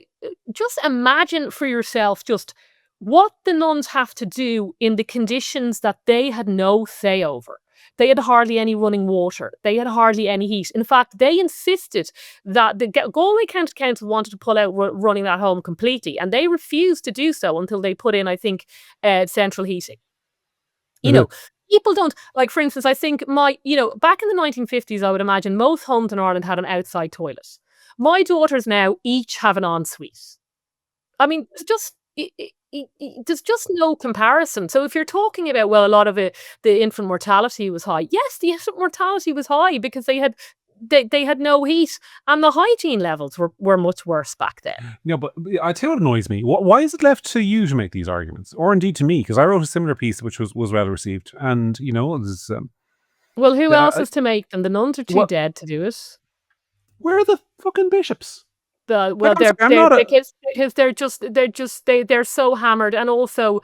just imagine for yourself just what the nuns have to do in the conditions that they had no say over. They had hardly any running water. They had hardly any heat. In fact, they insisted that the Galway County Council wanted to pull out running that home completely, and they refused to do so until they put in, I think, central heating. People don't, like, for instance, I think back in the 1950s, I would imagine most homes in Ireland had an outside toilet. My daughters now each have an ensuite. I mean, there's just no comparison. So if you're talking about, well, a lot of the infant mortality was high. Yes, the infant mortality was high because they had no heat, and the hygiene levels were much worse back then. But I tell you what annoys me. Why is it left to you to make these arguments, or indeed to me? Because I wrote a similar piece which was well received, and there's well, who else is to make them? The nuns are too dead to do it. Where are the fucking bishops? They're so hammered, and also,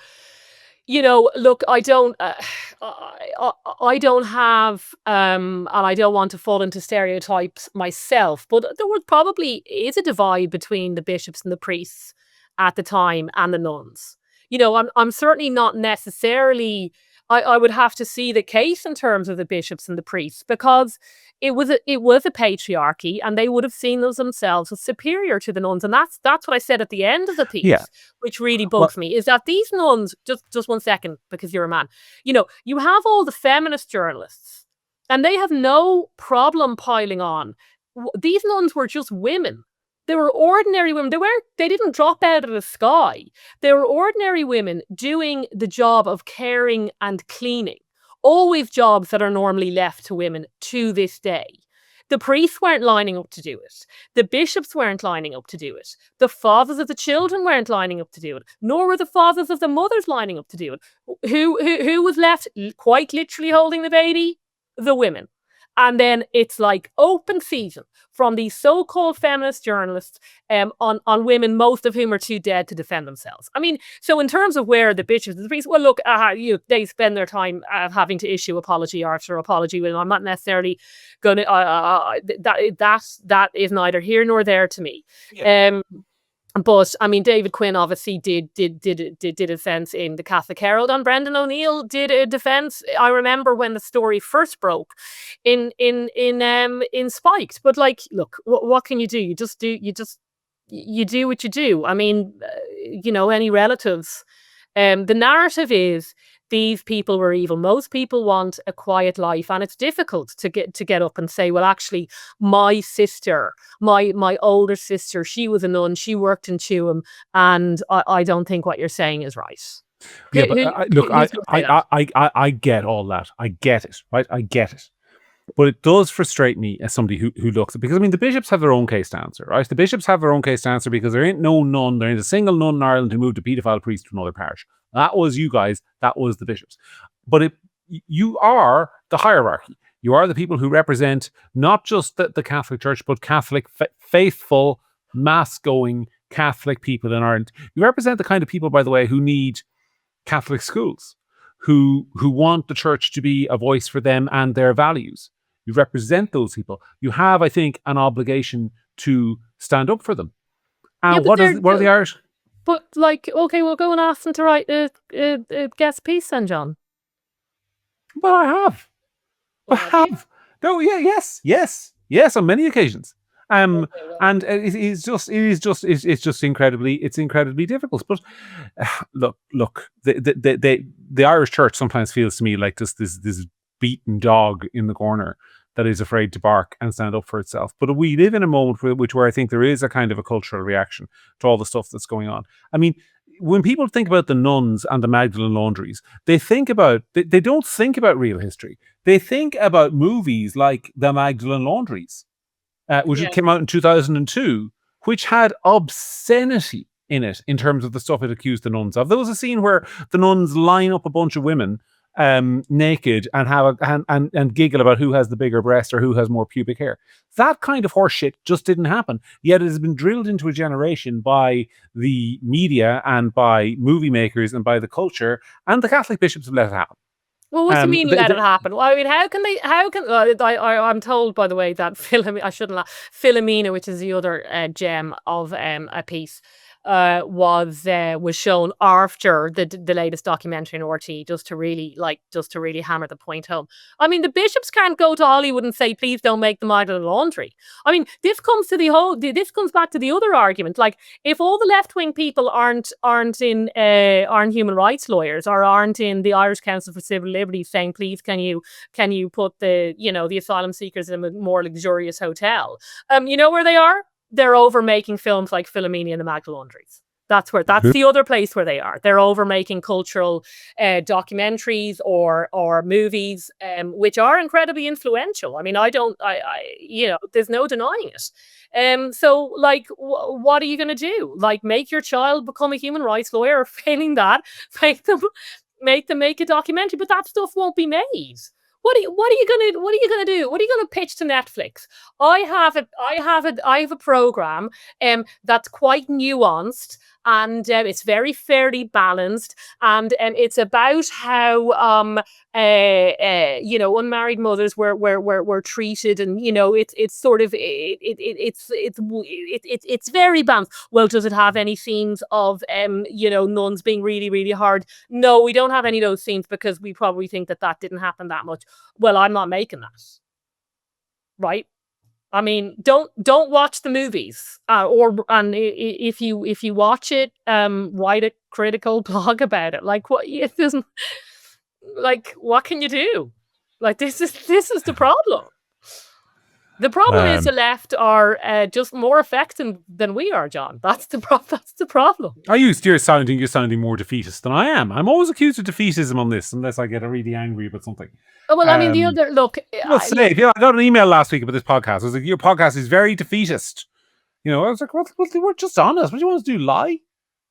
look, I don't have, and I don't want to fall into stereotypes myself, but there probably is a divide between the bishops and the priests at the time and the nuns. I'm certainly not necessarily. I would have to see the case in terms of the bishops and the priests, because it was a patriarchy, and they would have seen themselves as superior to the nuns, and that's what I said at the end of the piece, which really bugs me, is that these nuns, just 1 second, because you're a man, you have all the feminist journalists, and they have no problem piling on. These nuns were just women. They were ordinary women. They didn't drop out of the sky. They were ordinary women doing the job of caring and cleaning. Always jobs that are normally left to women to this day. The priests weren't lining up to do it. The bishops weren't lining up to do it. The fathers of the children weren't lining up to do it. Nor were the fathers of the mothers lining up to do it. Who was left quite literally holding the baby? The women. And then it's like open season from these so-called feminist journalists on women, most of whom are too dead to defend themselves. I mean, so in terms of where the bishops and the priests, well, look, they spend their time having to issue apology after apology. And I'm not necessarily going to, that is neither here nor there to me. Yeah. But I mean, David Quinn obviously did a defense in the Catholic Herald, and Brendan O'Neill did a defense. I remember when the story first broke in Spiked. But like, look, what can you do? You do what you do. I mean, any relatives. The narrative is these people were evil. Most people want a quiet life, and it's difficult to get up and say, well, actually, my sister, my older sister, she was a nun, she worked in Tuam, and I don't think what you're saying is right. Yeah, I get all that. I get it, right? I get it. But it does frustrate me as somebody who looks at, because I mean, the bishops have their own case to answer, right? The bishops have their own case to answer because there ain't no nun, there ain't a single nun in Ireland who moved a paedophile priest to another parish. That was you guys. That was the bishops. But you are the hierarchy. You are the people who represent not just the Catholic Church, but Catholic, faithful, mass-going Catholic people in Ireland. You represent the kind of people, by the way, who need Catholic schools, who want the church to be a voice for them and their values. You represent those people. You have, I think, an obligation to stand up for them. And what are the Irish? But like, okay, we'll go and ask them to write a guest piece then, John. But I have. Well, have you? No, yes, on many occasions. Okay, well. And it's just incredibly difficult. But look, the Irish Church sometimes feels to me like just this beaten dog in the corner that is afraid to bark and stand up for itself. But we live in a moment where I think there is a kind of a cultural reaction to all the stuff that's going on. I mean, when people think about the nuns and the Magdalen laundries, they don't think about real history. They think about movies like the Magdalen laundries, which came out in 2002, which had obscenity in it in terms of the stuff it accused the nuns of. There was a scene where the nuns line up a bunch of women naked and have and giggle about who has the bigger breast or who has more pubic hair. That kind of horseshit just didn't happen. Yet it has been drilled into a generation by the media and by movie makers and by the culture, and the Catholic bishops have let it happen. Well, what do you mean let it happen? Well, I mean, I'm told, by the way, that Philomena, which is the other gem of a piece, was shown after the latest documentary in RT, just to really hammer the point home. I mean, the bishops can't go to Hollywood and say, please don't make the Magdalen laundry. I mean, this comes back to the other argument. Like, if all the left-wing people aren't human rights lawyers or aren't in the Irish Council for Civil Liberties saying, please can you put the asylum seekers in a more luxurious hotel? You know where they are? They're over making films like Philomena and the Magdalen laundries. That's the other place where they are. They're over making cultural documentaries or movies, which are incredibly influential. I mean, there's no denying it. So, like, what are you going to do? Like, make your child become a human rights lawyer, or failing that, make them make a documentary? But that stuff won't be made. What are you gonna do? What are you gonna pitch to Netflix? I have a program that's quite nuanced, and it's very fairly balanced, and it's about how unmarried mothers were treated, and it's very balanced. Well, does it have any scenes of nuns being really, really hard? No, we don't have any of those scenes because we probably think that didn't happen that much. Well, I'm not making that, right? I mean, don't watch the movies, if you watch it, write a critical blog about it. Like, what it doesn't, like, what can you do? Like, this is the problem. The problem is the left are just more effective than we are, John. That's the problem. You're sounding more defeatist than I am. I'm always accused of defeatism on this, unless I get really angry about something. Oh, well, I mean, the other look. I got an email last week about this podcast. I was like, your podcast is very defeatist. I was like, well, we're just honest. What do you want us to do? Lie?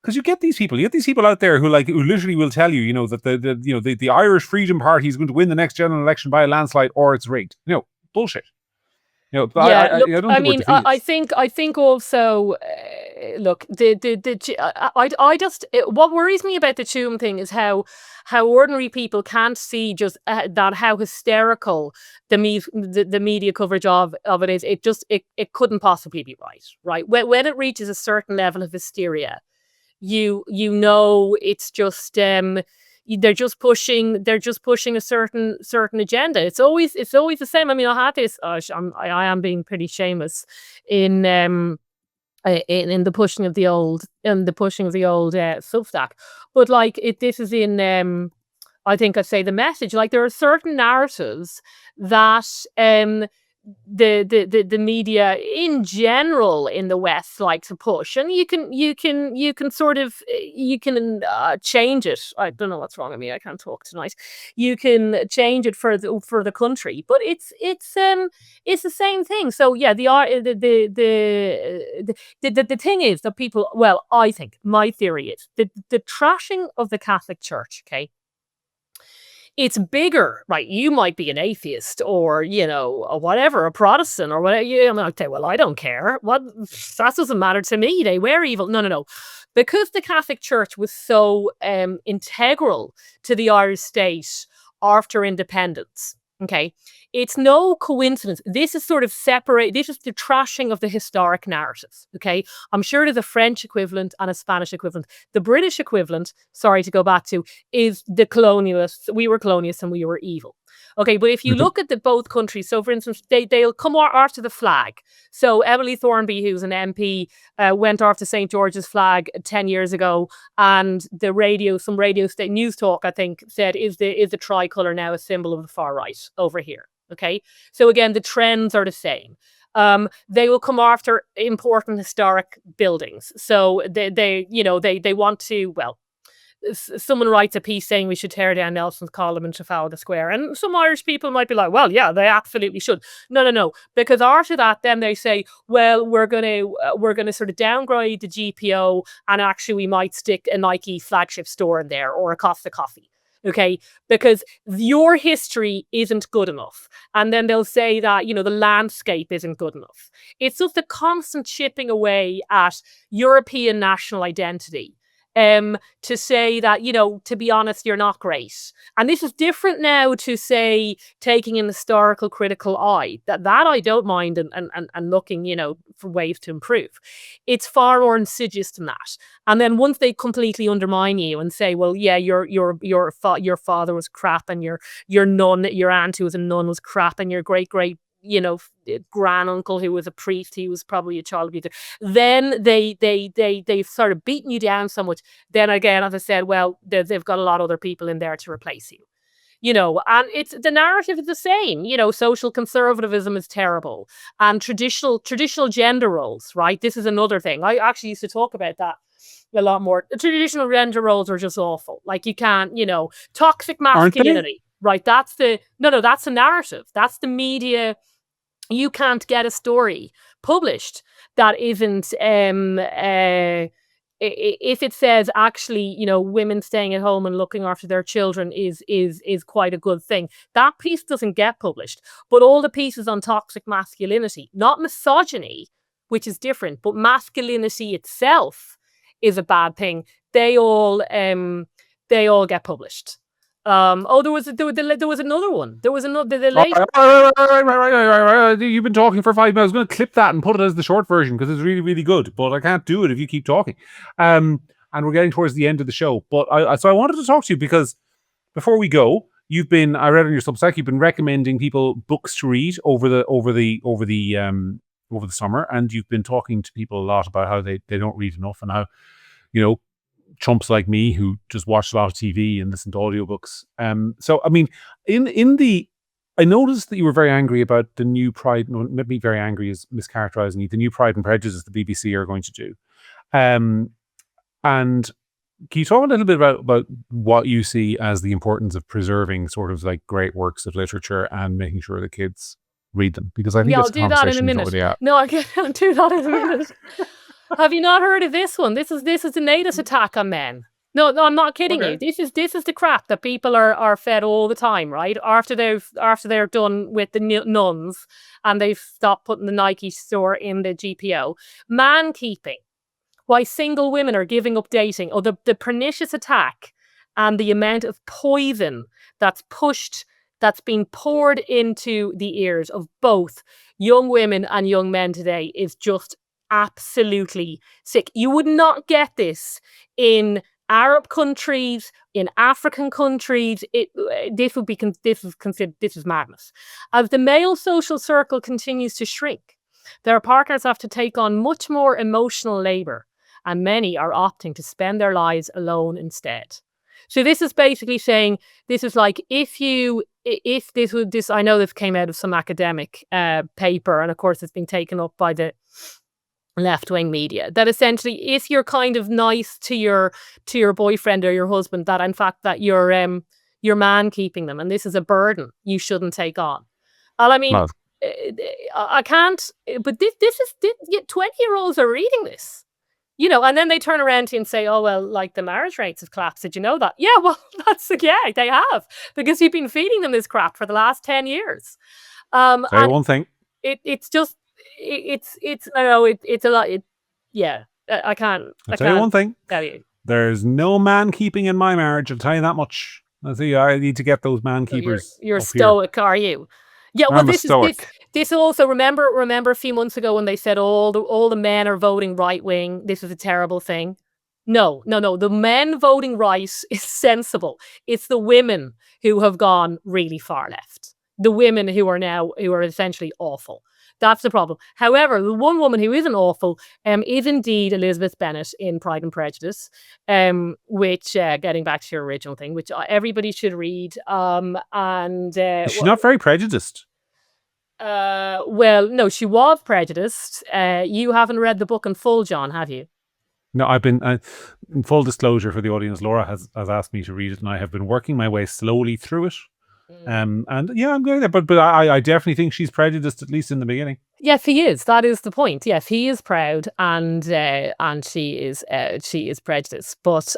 Because you get these people out there who literally will tell you, that the Irish Freedom Party is going to win the next general election by a landslide, or it's rigged. Bullshit. I think also, look, what worries me about the Tuam thing is how ordinary people can't see just that how hysterical the media coverage of it is. It couldn't possibly be right. When it reaches a certain level of hysteria, it's just they're just pushing a certain agenda. It's always the same. I mean, I had this. I am being pretty shameless in the pushing of the old Substack, but like this is in I think I say the message. Like, there are certain narratives that the media in general in the West like to push, and you can sort of change it. I don't know what's wrong with me. I can't talk tonight. You can change it for the country, but it's the same thing. So yeah, the thing is that people. Well, I think my theory is the trashing of the Catholic Church. Okay. It's bigger, right? You might be an atheist or, or whatever, a Protestant or whatever. You might say, well, I don't care. That doesn't matter to me. They were evil. No. Because the Catholic Church was so integral to the Irish state after independence, okay, it's no coincidence. This is sort of separate. This is the trashing of the historic narratives. Okay. I'm sure there's a French equivalent and a Spanish equivalent. The British equivalent, sorry to go back to, is the colonialists. We were colonialists and we were evil. Okay, but if you look at both countries, so for instance, they'll come after the flag. So Emily Thornby, who's an MP, went after St. George's flag 10 years ago, and some radio state news talk, I think, said, is the tricolour now a symbol of the far right over here? Okay, so again, the trends are the same. They will come after important historic buildings. So they want to, well, someone writes a piece saying we should tear down Nelson's Column in Trafalgar Square, and some Irish people might be like, well, yeah, they absolutely should. No, because after that, then they say, well, we're gonna sort of downgrade the GPO, and actually we might stick a Nike flagship store in there or a Costa Coffee. Okay, because your history isn't good enough. And then they'll say that, the landscape isn't good enough. It's just a constant chipping away at European national identity. To say that, to be honest, you're not great. And this is different now to, say, taking an historical critical eye. That I don't mind and looking, for ways to improve. It's far more insidious than that. And then once they completely undermine you and say, well, yeah, your father was crap, and your aunt who was a nun was crap, and your great granduncle who was a priest, he was probably a child abuser. Then they've sort of beaten you down so much. Then again, as I said, well, they've got a lot of other people in there to replace you. And it's the narrative is the same. Social conservatism is terrible, and traditional gender roles. Right, this is another thing. I actually used to talk about that a lot more. The traditional gender roles are just awful. Like, you can't, toxic masculinity. Right, that's the narrative. That's the media. You can't get a story published that isn't if it says actually, women staying at home and looking after their children is quite a good thing. That piece doesn't get published. But all the pieces on toxic masculinity, not misogyny, which is different, but masculinity itself is a bad thing. They all get published. There was another one. There was another. Right. You've been talking for 5 minutes. I was going to clip that and put it as the short version because it's really, really good. But I can't do it if you keep talking. And we're getting towards the end of the show. But I wanted to talk to you because before we go, I read on your Substack, you've been recommending people books to read over the summer, and you've been talking to people a lot about how they don't read enough, and how, chumps like me who just watch a lot of TV and listen to audiobooks. So, I mean, I noticed that you were very angry about the new Pride, no, maybe very angry is mischaracterizing you, the new Pride and Prejudice the BBC are going to do. And can you talk a little bit about what you see as the importance of preserving sort of like great works of literature and making sure the kids read them? Because I think I'll do that in a minute. No, I'll do that in a minute. Have you not heard of this one? This is the latest attack on men. No, I'm not kidding you. This is the crap that people are fed all the time, right? After they're done with the nuns and they've stopped putting the Nike store in the GPO. Man keeping. Why single women are giving up dating. Or the pernicious attack and the amount of poison that's been poured into the ears of both young women and young men today is just absolutely sick. You would not get this in Arab countries, in African countries. This is madness. As the male social circle continues to shrink, their partners have to take on much more emotional labor, and many are opting to spend their lives alone instead. So this is basically saying, this is like, I know this came out of some academic paper, and of course it's been taken up by the left-wing media, that essentially if you're kind of nice to your boyfriend or your husband, that in fact that you're man keeping them, and this is a burden you shouldn't take on. And I mean, no. I can't, but this is 20-year-olds are reading this, and then they turn around to you and say, oh, well, like the marriage rates have collapsed. Did you know that? Yeah, well, they have, because you've been feeding them this crap for the last 10 years. Say one thing. It's just, it's I know it's a lot. I can't. I'll tell you one thing. Tell you. There's no man keeping in my marriage. I'll tell you that much. I need to get those man keepers. You're stoic, are you? Yeah, well, I'm a stoic. this also remember a few months ago when they said all the men are voting right wing. This is a terrible thing. No. The men voting right is sensible. It's the women who have gone really far left. The women who are essentially awful. That's the problem. However, the one woman who isn't awful is indeed Elizabeth Bennet in Pride and Prejudice, which getting back to your original thing, which everybody should read. She's not very prejudiced. Well, no, she was prejudiced. You haven't read the book in full, John, have you? No, I've been, in full disclosure for the audience, Laura has asked me to read it, and I have been working my way slowly through it. And yeah, I'm going there, but I definitely think she's prejudiced, at least in the beginning. Yes, he is. That is the point. Yes, he is proud, and she is prejudiced. But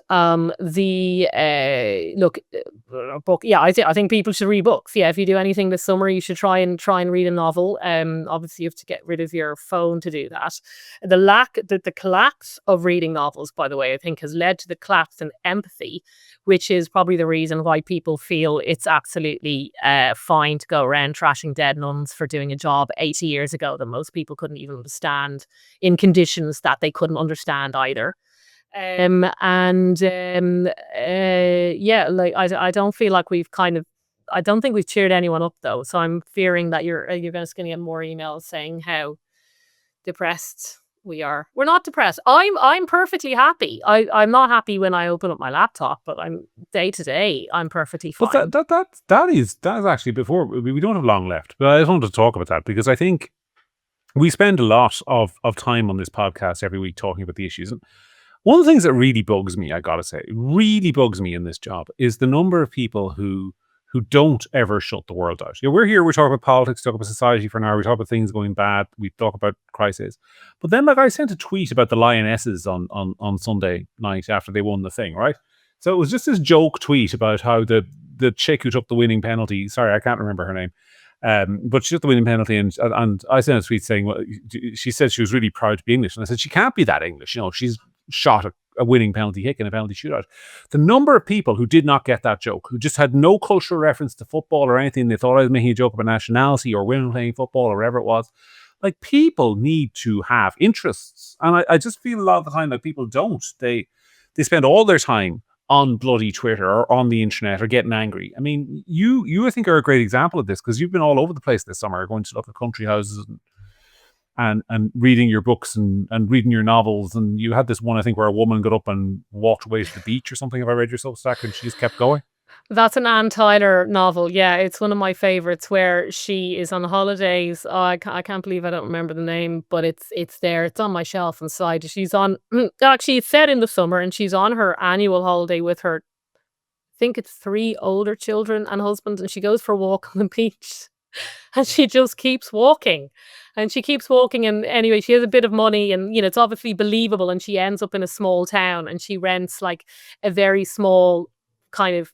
book. Yeah, I think people should read books. Yeah, if you do anything this summer, you should try and read a novel. Obviously, you have to get rid of your phone to do that. The collapse of reading novels, by the way, I think has led to the collapse in empathy, which is probably the reason why people feel it's absolutely fine to go around trashing dead nuns for doing a job 80 years ago that most people couldn't even understand in conditions that they couldn't understand either. Yeah, like I don't feel like I don't think we've cheered anyone up though. So I'm fearing that you're just going to get more emails saying how depressed we are. We're not depressed. I'm perfectly happy. I'm not happy when I open up my laptop, but I'm day to day. I'm perfectly fine. But that is actually, before we don't have long left, but I just wanted to talk about that because I think we spend a lot of time on this podcast every week talking about the issues. And one of the things that really bugs me, I gotta say, really bugs me in this job is the number of people who don't ever shut the world out. We're here, we talk about politics, talk about society for an hour, we talk about things going bad, we talk about crises. But then, like, I sent a tweet about the Lionesses on Sunday night after they won the thing, right? So it was just this joke tweet about how the chick who took the winning penalty, sorry, I can't remember her name, but she took the winning penalty, and I sent a tweet saying, well, she said she was really proud to be English, and I said, she can't be that English, she's shot a winning penalty kick in a penalty shootout. The number of people who did not get that joke, who just had no cultural reference to football or anything, they thought I was making a joke about nationality or women playing football or whatever it was. Like, people need to have interests, and I just feel a lot of the time like people don't. They spend all their time on bloody Twitter or on the internet or getting angry. I mean, you I think are a great example of this because you've been all over the place this summer, going to look at country houses and reading your books and reading your novels. And you had this one, I think, where a woman got up and walked away to the beach or something. Have I read your Substack? And she just kept going. That's an Anne Tyler novel. Yeah, it's one of my favorites where she is on holidays. Oh, I can't believe I don't remember the name, but it's there. It's on my shelf inside. She's on, actually, it's set in the summer, and she's on her annual holiday with her, I think it's 3 older children and husband, and she goes for a walk on the beach. And she just keeps walking. And she keeps walking. And anyway, she has a bit of money and, it's obviously believable. And she ends up in a small town and she rents like a very small kind of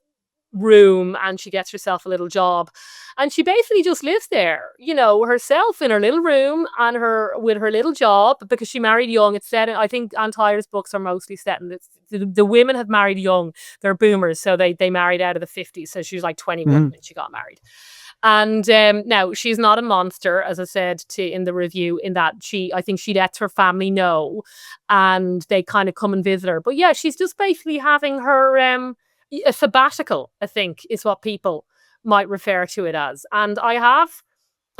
room and she gets herself a little job. And she basically just lives there, herself in her little room and with her little job because she married young. It's set in, I think Anne Tyler's books are mostly set in the women have married young. They're boomers. So they married out of the 50s. So she was like 21 when she got married. And now she's not a monster, as I said in the review, in that I think she lets her family know and they kind of come and visit her. But yeah, she's just basically having her a sabbatical, I think, is what people might refer to it as. And I have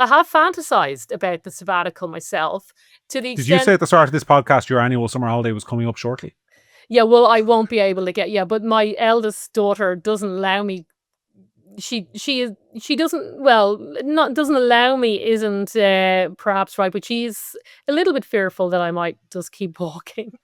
fantasized about the sabbatical myself to the extent... Did you say at the start of this podcast your annual summer holiday was coming up shortly? Yeah, well, I won't be able to get... but my eldest daughter doesn't allow me. She doesn't allow me isn't perhaps right, but she's a little bit fearful that I might just keep walking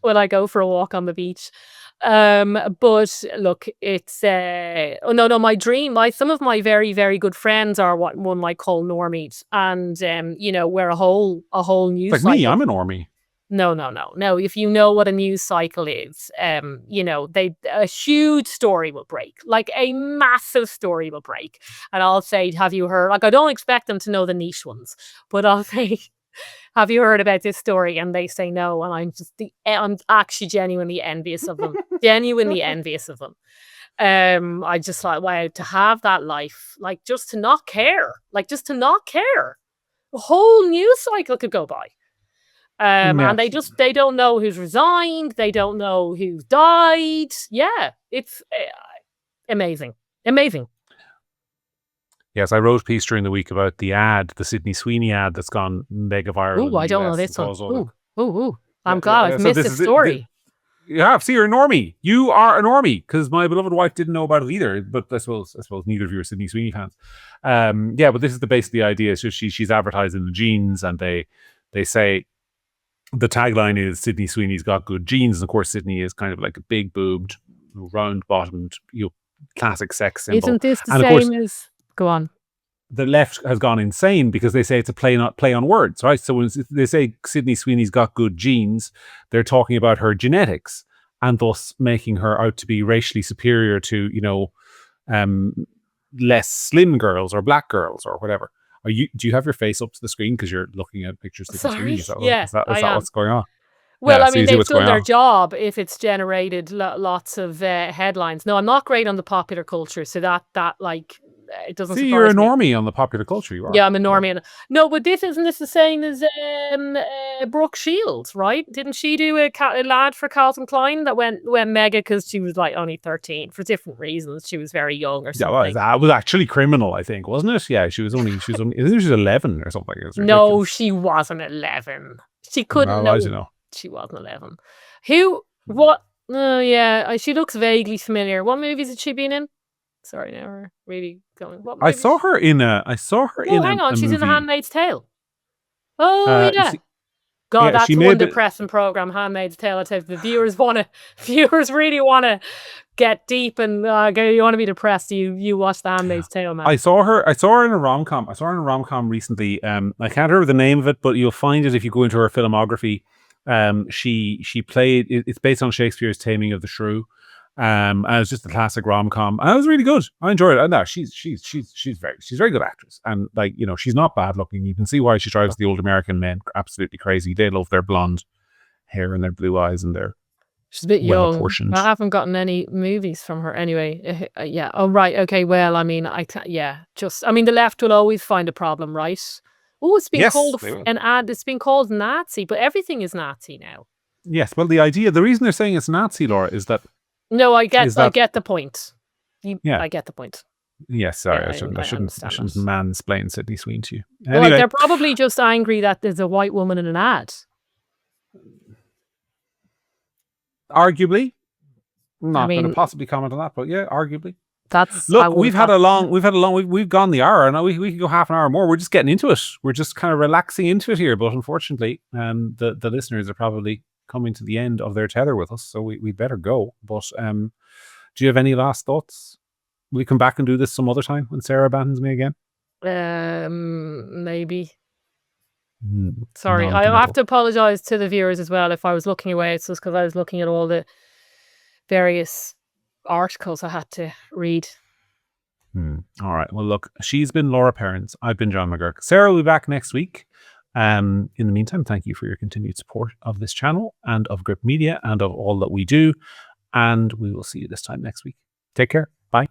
when I go for a walk on the beach. But look, it's my dream. Some of my very, very good friends are what one might call normies, and we're a whole news like cycle. Me, I'm a normie. No. If you know what a news cycle is, a huge story will break, like a massive story will break. And I'll say, have you heard? Like, I don't expect them to know the niche ones, but I'll say, have you heard about this story? And they say no. And I'm actually genuinely envious of them. I just like, wow, to have that life, like just to not care, a whole news cycle could go by. And they don't know who's resigned, they don't know who's died. Yeah, it's amazing. Yes, I wrote a piece during the week about the Sydney Sweeney ad that's gone mega viral. Ooh, I don't know this one. Ooh. I'm glad I've missed this story. You have. See, you're a normie. You are a normie, because my beloved wife didn't know about it either. But I suppose neither of you are Sydney Sweeney fans. But this is the base of the idea. So she's advertising the jeans, and they say the tagline is Sydney Sweeney's got good jeans. And of course, Sydney is kind of like a big boobed, round bottomed, classic sex symbol. Isn't this the same as? Go on. The left has gone insane because they say it's a play on words, right? So when they say Sydney Sweeney's got good genes, they're talking about her genetics and thus making her out to be racially superior to, less slim girls or black girls or whatever. Do you have your face up to the screen because you're looking at pictures of Sydney Sweeney? Is that what's going on? Well, I mean, they've done their job if it's generated lots of headlines. No, I'm not great on the popular culture, so that it doesn't. See, you're a normie on the popular culture. You are. Yeah, I'm a normie. Yeah. No, but isn't this the same as Brooke Shields, right? Didn't she do a lad for Calvin Klein that went mega because she was like only 13 for different reasons? She was very young or something. Yeah, that was actually criminal, I think, wasn't it? Yeah, she was only I think she was 11 or something. No, she wasn't 11. She couldn't. No, I don't know. She wasn't 11. Who? What? Oh, yeah. She looks vaguely familiar. What movies had she been in? Sorry, now we're really going. What movies? I saw her in hang on, she's in The Handmaid's Tale. Oh, yeah. God, that's one depressing program, Handmaid's Tale. I tell you, the viewers really want to get deep and you want to be depressed. You watch The Handmaid's Tale, man. I saw her in a rom-com. I saw her in a rom-com recently. I can't remember the name of it, but you'll find it if you go into her filmography. She played. It's based on Shakespeare's Taming of the Shrew. And it was just a classic rom-com. And it was really good. I enjoyed it. And she's a very good actress. And she's not bad looking. You can see why she drives the old American men absolutely crazy. They love their blonde hair and their blue eyes and their she's a bit young. I haven't gotten any movies from her anyway. Yeah. Oh, right. Okay. Well, I mean, the left will always find a problem, right? Oh, it's been called an ad. It's been called Nazi, but everything is Nazi now. Yes. Well, the reason they're saying it's Nazi, Laura, is that. No, I get the point. I get the point. Yes, sorry, I shouldn't mansplain Sydney Sweeney to you. Anyway. Well, they're probably just angry that there's a white woman in an ad. Arguably, not going to possibly comment on that, but yeah, arguably. We've gone the hour, and we can go half an hour more. We're just getting into it. We're just kind of relaxing into it here, but unfortunately, the listeners are probably coming to the end of their tether with us, so we better go. But do you have any last thoughts? Will we come back and do this some other time when Sarah abandons me again? Maybe. Sorry, I have to apologize to the viewers as well if I was looking away. It's just because I was looking at all the various articles I had to read. All right. Well, look, she's been Laura Perrins. I've been John McGurk. Sarah will be back next week. In the meantime, thank you for your continued support of this channel and of Gript Media and of all that we do. And we will see you this time next week. Take care. Bye.